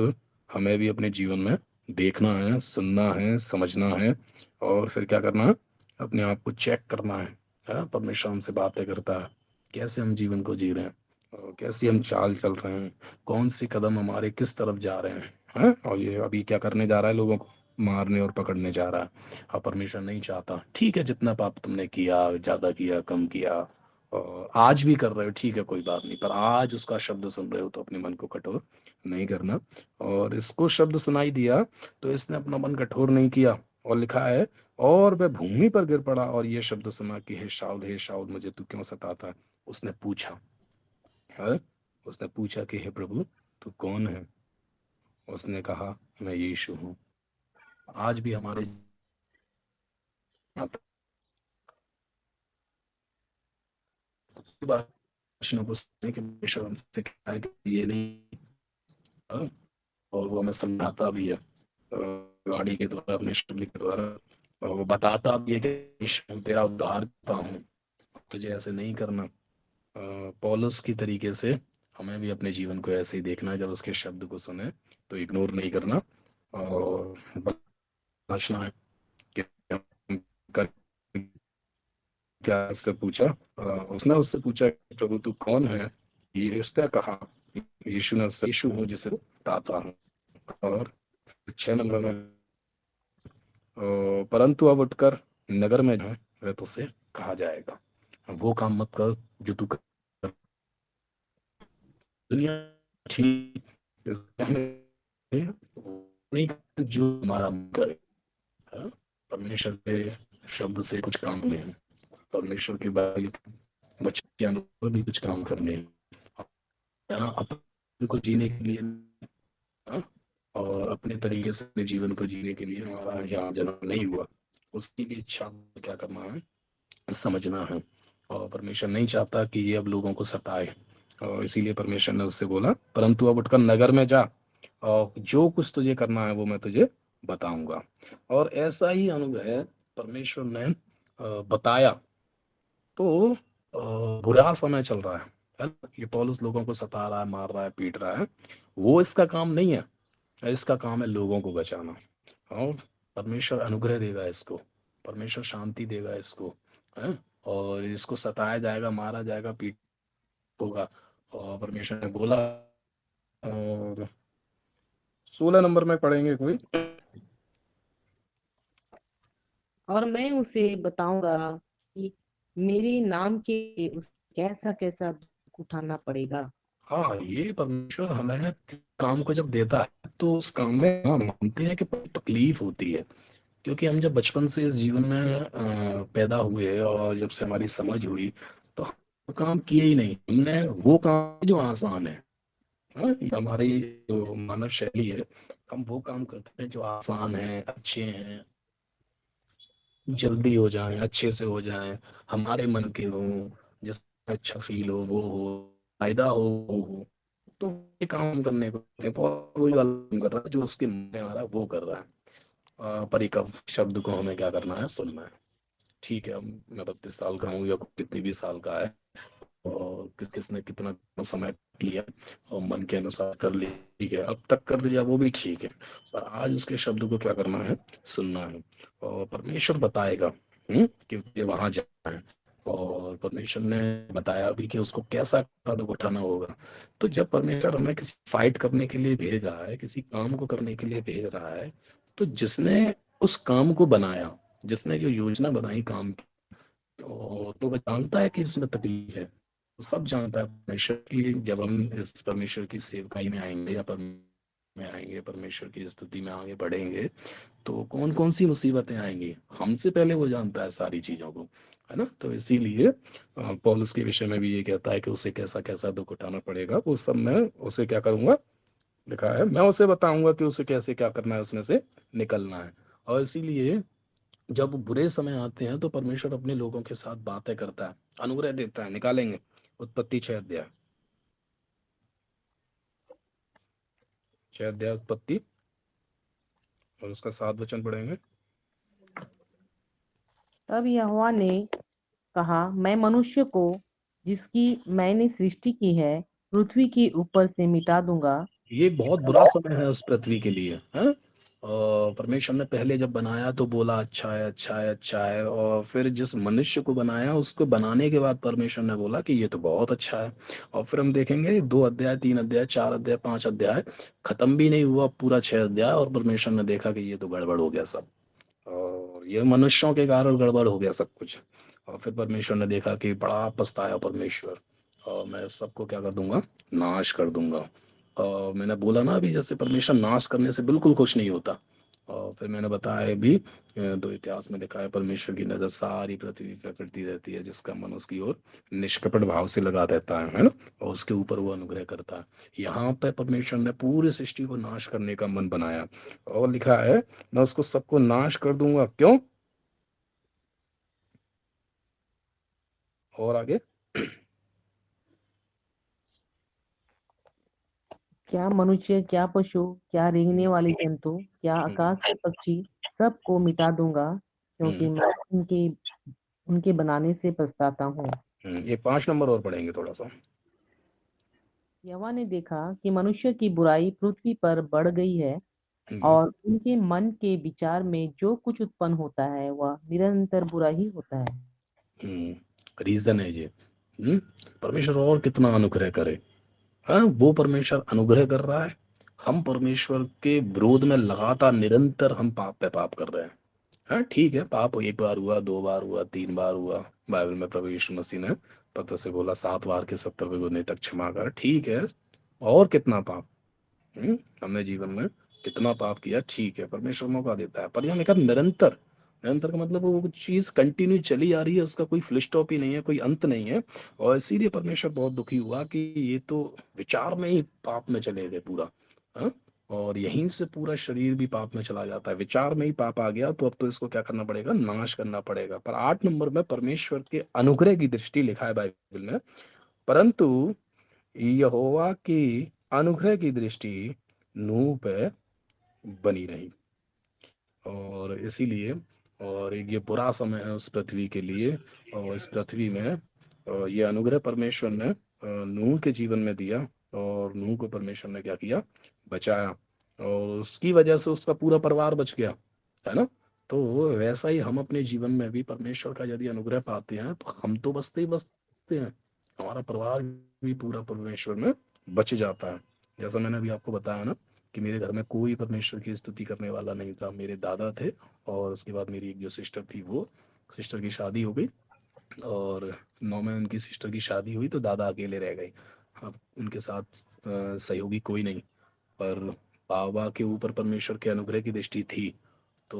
हमें भी अपने जीवन में देखना है, सुनना है, समझना है और फिर क्या करना है, अपने आप को चेक करना है? परमेश्वर हमसे बातें करता है, कैसे हम जीवन को जी रहे हैं और कैसी हम चाल चल रहे हैं, कौन सी कदम हमारे किस तरफ जा रहे हैं? और ये अभी क्या करने जा रहा है, लोगों को मारने और पकड़ने जा रहा है। और परमेश्वर नहीं चाहता, ठीक है जितना पाप तुमने किया, ज्यादा किया, कम किया और आज भी कर रहे हो, ठीक है कोई बात नहीं, पर आज उसका शब्द सुन रहे हो तो अपने मन को कठोर नहीं करना। और इसको शब्द सुनाई दिया तो इसने अपना मन कठोर नहीं किया, और लिखा है और वह भूमि पर गिर पड़ा और ये शब्द सुना कि हे शाऊल मुझे तू क्यों सताता है। उसने पूछा है, उसने पूछा कि हे प्रभु तू कौन है। उसने कहा मैं यीशु हूँ। आज भी हमारे प्रश्नों को सुनने के परमेश्वर हमसे कहता है कि ये नहीं, हाँ? और वो हमें समझाता भी है गाड़ी के द्वारा, अपने शब्द के द्वारा। और वो बताता भी है कि यीशु तेरा उद्धार करता हूँ, तुझे ऐसे नहीं करना। पौलुस की तरीके से हमें भी अपने जीवन को ऐसे ही देखना है, जब उसके शब्द को सुने तो इग्नोर नहीं करना और बचना है कि हम कर क्या। उससे पूछा उसने उससे पूछा प्रभु तू कौन है। ये उसने कहा, यीशु ने उससे यीशु हूँ जिसे ताता हूँ। और 6 नंबर में परंतु अब उठकर नगर में जाए वह तुझसे कहा जाएगा वो काम मत कर जो तू कर। दुनिया ठीक नहीं कर जो हमारा मन करे। हाँ? परमेश्वर के शब्द से कुछ काम नहीं है, परमेश्वर की बात बच्चे भी कुछ काम करने हैं। हाँ, अपने को जीने के लिए, हाँ, और अपने तरीके से अपने जीवन को जीने के लिए हमारा यहाँ जन्म नहीं हुआ। उसकी भी इच्छा को क्या करना है, समझना है। और परमेश्वर नहीं चाहता कि ये अब लोगों को सताए, और इसीलिए परमेश्वर ने उससे बोला परंतु अब उठकर नगर में जा और जो कुछ तुझे करना है वो मैं तुझे बताऊंगा। और ऐसा ही अनुग्रह परमेश्वर ने बताया। तो बुरा समय चल रहा है ना? ये पौलुस लोगों को सता रहा है, मार रहा है, पीट रहा है, वो इसका काम नहीं है। इसका काम है लोगों को बचाना। और परमेश्वर अनुग्रह देगा इसको, परमेश्वर शांति देगा इसको, है? और इसको सताया जाएगा, मारा जाएगा, पीट होगा। और परमेश्वर ने बोला, और 16 नंबर में पढ़ेंगे कोई। और मैं उसे बताऊंगा कि मेरे नाम के लिए उसे कैसा कैसा दुख उठाना पड़ेगा। हाँ, ये परमेश्वर हमें काम को जब देता है तो उस काम में हाँ मानते हैं कि तकलीफ होती है, क्योंकि हम जब बचपन से इस जीवन में पैदा हुए और जब से हमारी समझ हुई तो हम काम किए ही नहीं, हमने वो काम जो आसान है। हाँ, ये हमारी जो मानव शैली है, हम वो काम करते हैं जो आसान है, अच्छे हैं, जल्दी हो जाए, अच्छे से हो जाए, हमारे मन के हो, जिससे अच्छा फील हो, वो हो, फायदा हो, वो हो। तो ये काम करने को कहते हैं। और वही वाला काम कर रहा है जो उसके मन में आ रहा है वो कर रहा है। पर एक अब शब्द को हमें क्या करना है, सुनना है। ठीक है, अब मैं 32 साल का हूँ या कितनी भी साल का है, और किसने कितना समय लिया और मन के अनुसार कर लिया, ठीक है, अब तक कर लिया वो भी ठीक है। पर आज उसके शब्द को क्या करना है, सुनना है। और परमेश्वर बताएगा कि तुझे वहां जाना है। और परमेश्वर ने बताया भी कि उसको कैसा कदम उठाना होगा। तो जब परमेश्वर हमें किसी फाइट करने के लिए भेज रहा है, किसी काम को करने के लिए भेज रहा है, तो जिसने उस काम को बनाया, जिसने जो योजना बनाई काम की, तो वो जानता है कि इसमें तकलीफ है। तो सब जानता है परमेश्वर की, जब हम इस परमेश्वर की सेवकाई में आएंगे या में आएंगे, परमेश्वर की स्तुति में आगे बढ़ेंगे, तो कौन कौन सी मुसीबतें आएंगी हमसे पहले वो जानता है सारी चीजों को, है ना। तो इसीलिए पौलुस के विषय में भी ये कहता है कि उसे कैसा कैसा दुख उठाना पड़ेगा, वो सब मैं उसे क्या करूंगा, लिखा है मैं उसे बताऊंगा कि उसे कैसे क्या करना है, उसमें से निकलना है। और इसीलिए जब बुरे समय आते हैं तो परमेश्वर अपने लोगों के साथ बातें करता है, अनुग्रह देता है। निकालेंगे उत्पत्ति 6 अध्याय, 6 अध्याय उत्पत्ति और उसका 7 वचन पढ़ेंगे। तब यहोवा ने कहा, मैं मनुष्य को जिसकी मैंने सृष्टि की है पृथ्वी के ऊपर से मिटा दूंगा। ये बहुत बुरा समय है उस पृथ्वी के लिए, हैं? और परमेश्वर ने पहले जब बनाया तो बोला अच्छा है, अच्छा है, अच्छा है, और फिर जिस मनुष्य को बनाया उसको बनाने के बाद परमेश्वर ने बोला कि ये तो बहुत अच्छा है। और फिर हम देखेंगे 2 अध्याय, 3 अध्याय, 4 अध्याय, 5 अध्याय, खत्म भी नहीं हुआ पूरा 6 अध्याय, और परमेश्वर ने देखा कि ये तो गड़बड़ हो गया सब, और ये मनुष्यों के कारण गड़बड़ हो गया सब कुछ। और फिर परमेश्वर ने देखा कि बड़ा पछताया परमेश्वर, और मैं सबको क्या कर दूंगा, नाश कर दूंगा। और मैंने बोला ना अभी, जैसे परमेश्वर नाश करने से बिल्कुल खुश नहीं होता। और फिर मैंने बताया भी, तो इतिहास में लिखा है परमेश्वर की नज़र सारी पृथ्वी पर फिरती रहती है, जिसका मन उसकी ओर निष्कपट भाव से लगा रहता है ना, और उसके ऊपर वो अनुग्रह करता है। यहाँ पे परमेश्वर ने पूरी सृष्टि को नाश करने का मन बनाया, और लिखा है मैं उसको सबको नाश कर दूंगा। क्यों? और आगे क्या मनुष्य, क्या पशु, क्या रेंगने वाले जंतु, क्या आकाश के पक्षी, सबको मिटा दूंगा, क्योंकि मैं उनके उनके बनाने से पछताता हूँ। ये 5 नंबर और पढ़ेंगे थोड़ा सा। यहोवा ने देखा कि मनुष्य की बुराई पृथ्वी पर बढ़ गई है, हम्म, और उनके मन के विचार में जो कुछ उत्पन्न होता है वह निरंतर बुरा ही होता है। रीजन है ये। परमेश्वर और कितना अनुग्रह करे। हाँ, वो परमेश्वर अनुग्रह कर रहा है, हम परमेश्वर के विरोध में लगातार निरंतर हम पाप पे पाप कर रहे हैं। हाँ ठीक है, पाप एक बार हुआ, 2 बार हुआ, 3 बार हुआ, बाइबल में प्रभु यीशु मसीह ने पत्र से बोला 7 बार के 70 गुने तक क्षमा कर, ठीक है। और कितना पाप हमने जीवन में कितना पाप किया, ठीक है, परमेश्वर मौका देता है, पर यहाँ लिखा निरंतर। निरंतर का मतलब वो चीज कंटिन्यू चली आ रही है, उसका कोई फुल स्टॉप ही नहीं है, कोई अंत नहीं है। और इसीलिए परमेश्वर बहुत दुखी हुआ कि ये तो विचार में ही पाप में चले गए पूरा। हाँ? और यहीं से पूरा शरीर भी पाप में चला जाता है, विचार में ही पाप आ गया, तो अब तो इसको क्या करना पड़ेगा, नाश करना पड़ेगा। पर 8 नंबर में परमेश्वर के अनुग्रह की दृष्टि लिखा है बाइबल में, परंतु यहोवा की अनुग्रह की दृष्टि नूह पे बनी रही। और इसीलिए, और एक ये बुरा समय है उस पृथ्वी के लिए, और इस पृथ्वी में ये अनुग्रह परमेश्वर ने नूह के जीवन में दिया, और नूह को परमेश्वर ने क्या किया, बचाया, और उसकी वजह से उसका पूरा परिवार बच गया, है ना। तो वैसा ही हम अपने जीवन में भी परमेश्वर का यदि अनुग्रह पाते हैं तो हम तो बचते ही बचते हैं, हमारा परिवार भी पूरा परमेश्वर में बच जाता है। जैसा मैंने अभी आपको बताया ना कि मेरे घर में कोई परमेश्वर की स्तुति करने वाला नहीं था, मेरे दादा थे, और उसके बाद मेरी एक जो सिस्टर थी, वो सिस्टर की शादी हो गई, और 9 में उनकी सिस्टर की शादी हुई तो दादा अकेले रह गए। अब उनके साथ सहयोगी कोई नहीं, पर बाबा के ऊपर परमेश्वर के अनुग्रह की दृष्टि थी, तो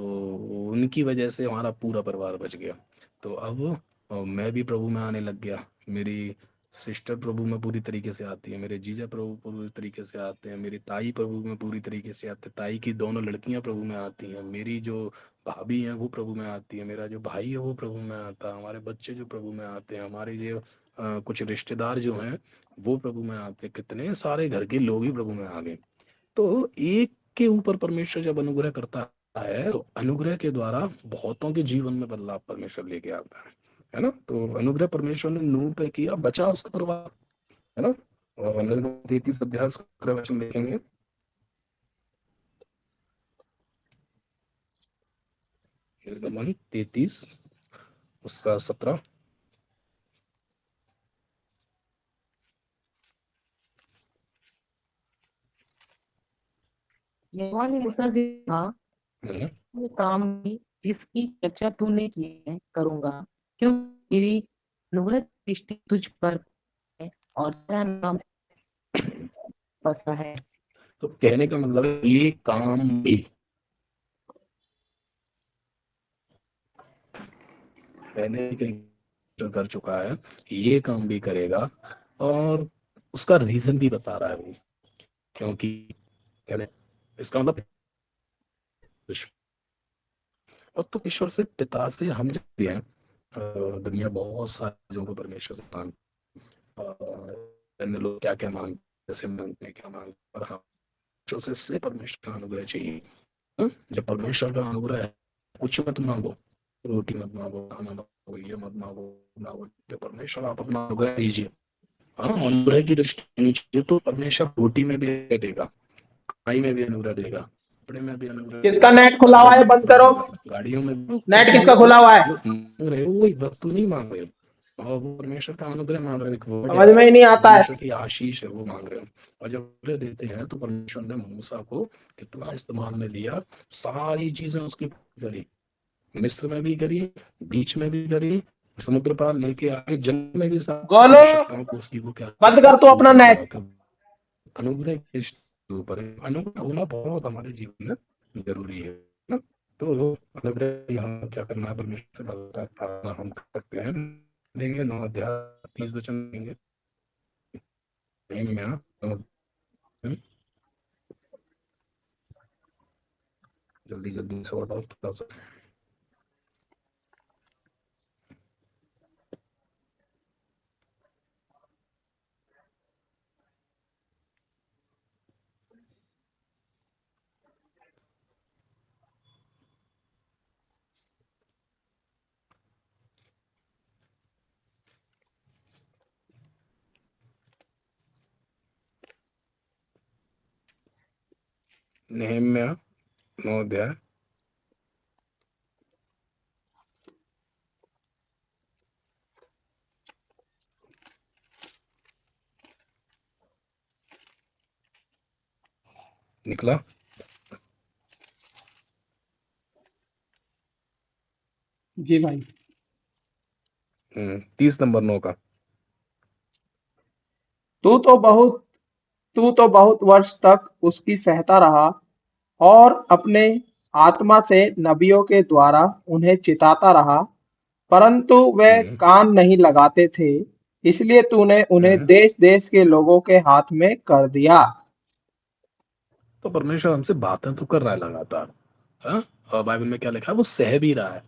उनकी वजह से हमारा पूरा परिवार बच गया। तो अब मैं भी प्रभु में आने लग गया, मेरी सिस्टर प्रभु में पूरी तरीके से आती है, मेरे जीजा प्रभु पूरी तरीके से आते हैं, मेरी ताई प्रभु में पूरी तरीके से आते हैं, ताई की दोनों लड़कियां प्रभु में आती हैं, मेरी जो भाभी हैं वो प्रभु में आती है, मेरा जो भाई है वो प्रभु में आता है, हमारे बच्चे जो प्रभु में आते हैं, हमारे जो कुछ रिश्तेदार जो हैं वो प्रभु में आते हैं, कितने सारे घर के लोग ही प्रभु में आ गए। तो एक के ऊपर परमेश्वर जब अनुग्रह करता है तो अनुग्रह के द्वारा बहुतों के जीवन में बदलाव परमेश्वर लेके आता है ना। तो अनुग्रह परमेश्वर ने नूह पे किया, बचा उसका परिवार, है ना। और निर्गमन 33 अध्याय का वचन देखेंगे, निर्गमन 33 उसका 17। यहोवा ने मूसा से कहा, हम्म, वो काम भी जिसकी चर्चा तूने की है करूंगा, क्योंकि मेरी अनुग्रह दृष्टि तुझ पर है और तेरा नाम बसा है। तो कहने का मतलब है, ये काम भी पहले के कर चुका है, ये काम भी करेगा, और उसका रीजन भी बता रहा है वो, क्योंकि कहने इसका मतलब और तो ईश्वर से पिता से हम जब भी हैं, दुनिया बहुत सारी चीजों को परमेश्वर से मांग, अन्य लोग क्या क्या मांगते हैं, जैसे मांगते हैं क्या मांगते हैं, पर हम ईश्वर से परमेश्वर का अनुग्रह चाहिए। जब परमेश्वर का अनुग्रह है, कुछ मत मांगो, रोटी मत मांगो, खाना मत मांगो, ये मत मांगो, मांगो, जब परमेश्वर आप अपना अनुग्रह दीजिए। हाँ, अनुग्रह की दृष्टि होनी चाहिए, तो परमेश्वर रोटी में भी अनुग्रह देगा, कमाई में भी अनुग्रह देगा, कपड़े में भी अनुग्रह किसका देगा, नेट खुला घर हुआ में है? भी बंद करो। अनुग्रह देगा, गाड़ियों में भी। नेट क्योंकि किसका जो खुला हुआ है? जो मांग रहे हो वही वस्तु नहीं मांग रहे हो, और वो परमेश्वर का अनुग्रह मांग रहे हो, एक वर्ड समझ है, में ही नहीं आता है। परमेश्वर की आशीष है वो मांग रहे हो। और जब अनुग्रह देते हैं तो परमेश्वर ने मूसा को कितना इस्तेमाल में लिया, सारी चीजें उसकी करी, मिस्र में भी करी, बीच में भी करी, समुद्र पार लेके आके जंगल में भी सारी गोलू आवश्यकताओं को उसकी को क्या बंद किया, कर तू अपना पूरा नेट। किया। तो अनुग्रह के ऊपर है। अनुग्रह होना बहुत हमारे जीवन में जरूरी है ना। तो अनुग्रह यहाँ क्या करना है, परमेश्वर का प्रार्थना हम कर सकते हैं, देंगे 9 अध्याय 30 वचन देंगे। नहम्याह 9 जल्दी जल्दी सॉर्ट आउट थोड़ा सा। नहम्याह 9 अध्याय निकला। जी भाई। 30 नंबर 9 का। तू तो बहुत वर्ष तक उसकी सहता रहा और अपने आत्मा से नबियों के द्वारा उन्हें चिताता रहा, परंतु वे हम्म, कान नहीं लगाते थे, इसलिए तूने उन्हें हम्म। देश देश के लोगों के हाथ में कर दिया। तो परमेश्वर हमसे बातें तो कर रहा है लगातार, हाँ। और बाइबल में क्या लिखा है, वो सह भी रहा है,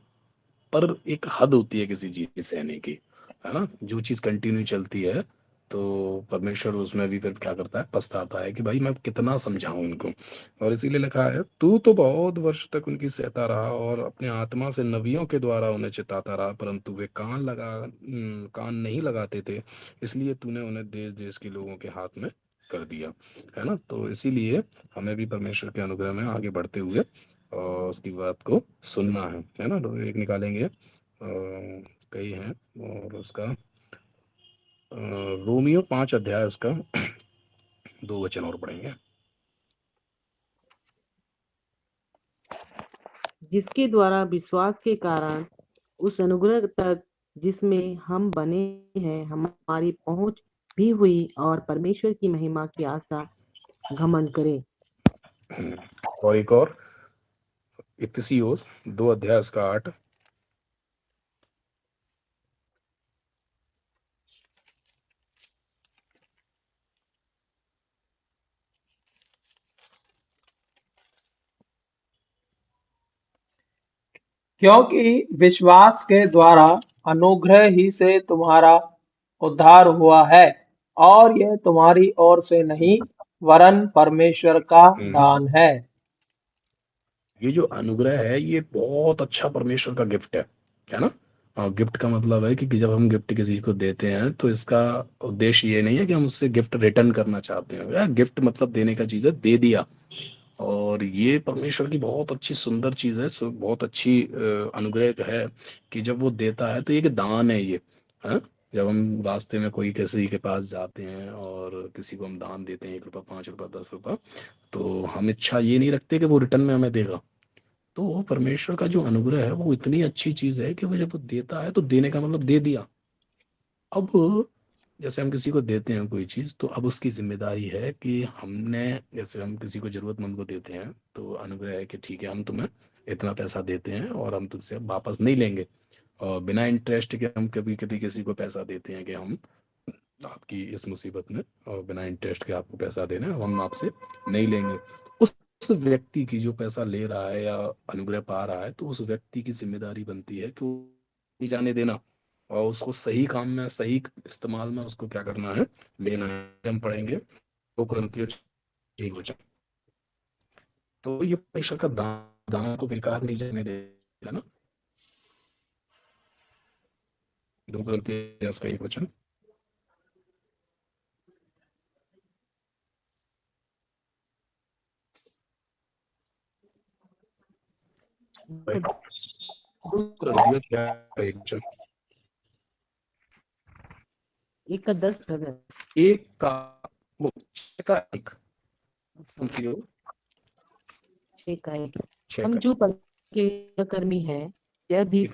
पर एक हद होती है किसी चीज की सहने की, है ना। जो चीज कंटिन्यू चलती है तो परमेश्वर उसमें भी फिर क्या करता है, पछताता है कि भाई मैं कितना समझाऊं इनको। और इसीलिए लिखा है, तू तो बहुत वर्ष तक उनकी सहता रहा और अपने आत्मा से नबियों के द्वारा उन्हें चिताता रहा, परंतु वे कान नहीं लगाते थे, इसलिए तूने उन्हें देश देश के लोगों के हाथ में कर दिया, है ना। तो इसीलिए हमें भी परमेश्वर के अनुग्रह में आगे बढ़ते हुए और उसकी बात को सुनना है ना। तो एक निकालेंगे, कई हैं, और उसका रोमियो 5 अध्याय उसका 2 वचन और पढ़ेंगे। जिसके द्वारा विश्वास के कारण उस अनुग्रह तक जिसमें हम बने हैं हमारी पहुंच भी हुई, और परमेश्वर की महिमा की आशा घमंड करें। और एक और इफिसियोस 2 अध्याय उसका 8। क्योंकि विश्वास के द्वारा अनुग्रह ही से तुम्हारा उद्धार हुआ है, और यह तुम्हारी ओर से नहीं वरन परमेश्वर का दान है। ये जो अनुग्रह है ये बहुत अच्छा परमेश्वर का गिफ्ट है ना। गिफ्ट का मतलब है कि जब हम गिफ्ट किसी को देते हैं तो इसका उद्देश्य ये नहीं है कि हम उससे गिफ्ट रिटर्न करना चाहते हैं, या गिफ्ट मतलब देने का चीज है, दे दिया। और ये परमेश्वर की बहुत अच्छी सुंदर चीज है, बहुत अच्छी अनुग्रह है कि जब वो देता है तो ये एक दान है ये, है। जब हम रास्ते में कोई किसी के पास जाते हैं और किसी को हम दान देते हैं, 1 रुपया, 5 रुपया, 10 रुपया, तो हम इच्छा ये नहीं रखते कि वो रिटर्न में हमें देगा। तो परमेश्वर का जो अनुग्रह है वो इतनी अच्छी चीज है कि वो जब वो देता है तो देने का मतलब दे दिया। अब जैसे हम किसी को देते हैं कोई चीज, तो अब उसकी जिम्मेदारी है कि हमने, जैसे हम किसी को जरूरतमंद को देते हैं तो अनुग्रह है कि ठीक है हम तुम्हें इतना पैसा देते हैं और हम तुमसे वापस नहीं लेंगे, और बिना इंटरेस्ट के हम कभी कभी किसी को पैसा देते हैं कि हम आपकी इस मुसीबत में और बिना इंटरेस्ट के आपको पैसा देना है, हम आपसे नहीं लेंगे। उस व्यक्ति की जो पैसा ले रहा है या अनुग्रह पा रहा है, तो उस व्यक्ति की जिम्मेदारी बनती है कि वो नहीं जाने देना, और उसको सही काम में, सही इस्तेमाल में उसको क्या करना है, लेना है। हम पढ़ेंगे 2 कुरिन्थियों 6 वचन। तो ये परमेश्वर का दान को बेकार नहीं जाने देगा ना। 2 कुरिन्थियों का 1 वचन। भाई, 2 कुरिन्थियों क्या 1 वचन। 1 का 10 ब्रदर। 1 का वो 6 का 1 कुरिन्थियों 6 का 1। 6 हम का जो परमेश्वर के कर्मी है यह भी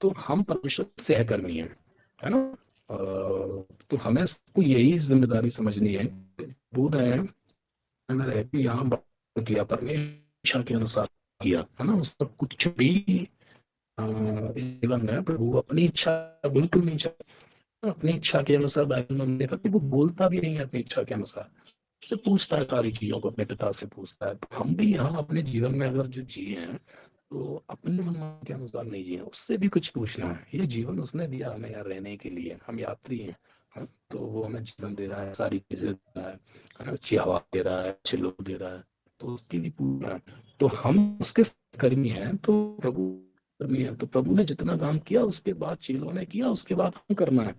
तो हम परमेश्वर के सहकर्मी हैं, है ना। तो हमें सबको यही जिम्मेदारी समझनी है। वो हमें रह के यहाँ किया परमेश्वर के अनुसार किया, है ना। उसका कुछ भी जीवन में प्रभु अपनी इच्छा बिल्कुल नहीं चाहता। अपनी इच्छा के अनुसार बाइबल में हमने देखा कि वो बोलता भी नहीं है अपनी इच्छा के अनुसार, से पूछता है सारी चीजों को, अपने पिता से पूछता है। तो हम भी यहाँ अपने जीवन में अगर जो जिए हैं तो अपने मन के अनुसार नहीं जिए, उससे भी कुछ पूछना है। ये जीवन उसने दिया हमें यहाँ रहने के लिए, हम यात्री हैं, हाँ? तो वो हमें जीवन दे रहा है, सारी चीजें दे रहा है, अच्छी हवा दे रहा है, अच्छे लोग दे रहा है, तो उसके लिए पूछना है। तो हम उसके कर्मी हैं, तो प्रभु कर्मी है, तो प्रभु ने जितना काम किया उसके बाद चेलों ने किया, उसके बाद हम करना है।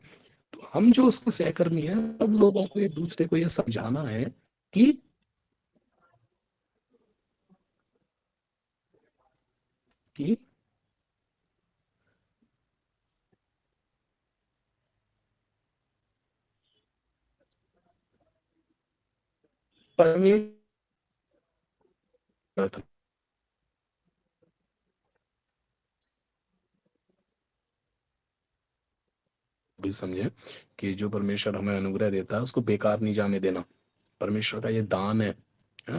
तो हम जो उसके सहकर्मी हैं, सब लोगों को एक दूसरे को ये समझाना है कि कि परमेश्वर भी समझे कि जो परमेश्वर हमें अनुग्रह देता है उसको बेकार नहीं जाने देना। परमेश्वर का ये दान है,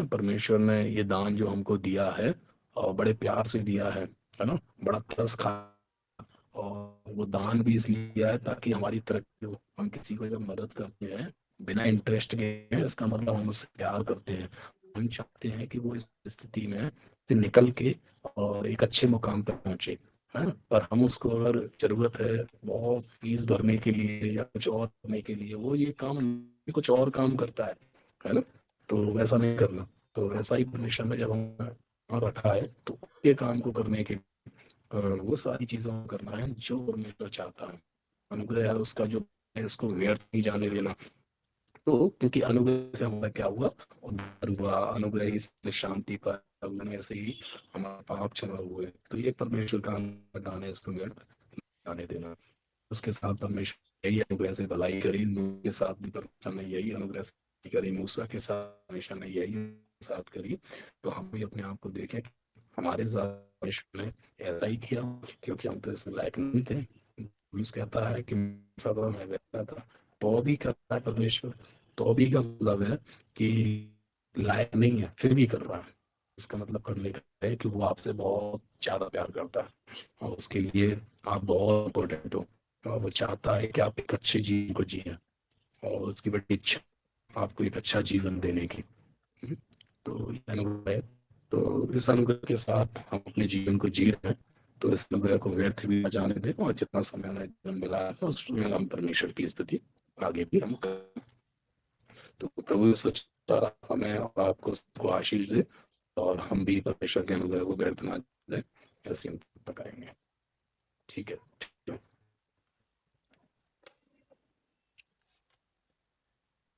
परमेश्वर ने ये दान जो हमको दिया है और बड़े प्यार से दिया है ना, बड़ा तरस खा, और वो दान भी इसलिए दिया है ताकि हमारी तरक्की हो। हम किसी को जब मदद करते हैं बिना इंटरेस्ट के, इसका मतलब हम उससे प्यार करते हैं। हम चाहते हैं कि वो इस स्थिति में से निकल के और एक अच्छे मुकाम पर पहुंचे, है ना। पर हम उसको अगर जरूरत है बहुत फीस भरने के लिए या कुछ और करने के लिए, वो ये काम कुछ और काम करता है ना। तो वैसा नहीं करना। तो वैसा ही परमेश्वर में जब हम रखा है तो ये काम को करने के वो सारी चीजों को करना है जो परमेश्वर चाहता है। अनुग्रह है उसका जो है, इसको व्यर्थ नहीं जाने देना। तो क्योंकि अनुग्रह से हमारा क्या हुआ, उद्धार हुआ, अनुग्रह ही से शांति पाया, अनुग्रह से ही हमारा पाप क्षमा हुए। तो ये परमेश्वर का अनुग्रह है, इसको व्यर्थ जाने देना। उसके साथ परमेश्वर यही अनुग्रह से भलाई करी, नूह के साथ भी परमेश्वर ने यही अनुग्रह से करी, मूसा के साथ परमेश्वर ने यही साथ करी। तो हम भी अपने आप को देखें कि हमारे साथ परमेश्वर ने ऐसा ही किया, क्योंकि हम तो इसमें लायक नहीं थे। पुलिस कहता है कि सदा मैं वैसा था, तो भी करता है परमेश्वर। तो भी का मतलब है कि लायक नहीं है फिर भी कर रहा है। इसका मतलब करने का है कि वो आपसे बहुत ज्यादा प्यार करता है और उसके लिए आप बहुत इम्पोर्टेंट हो। और वो चाहता है कि आप एक अच्छे जीवन को जिए, और उसकी बड़ी इच्छा आपको एक अच्छा जीवन देने की। हम्म, तो ये अनुभव है। तो इस अनुग्रह के साथ हम अपने जीवन को जी रहे हैं। तो इस अनुग्रह को व्यर्थ भी न जाने दें, और जितना समय हमें जीवन मिला है उसमें हम परमेश्वर की स्तुति आगे भी हम करें। तो प्रभु सोच हमें और आपको सबको आशीष दे, और हम भी परमेश्वर के अनुग्रह को व्यर्थ ना दें, ऐसे हम पकाएंगे। ठीक है।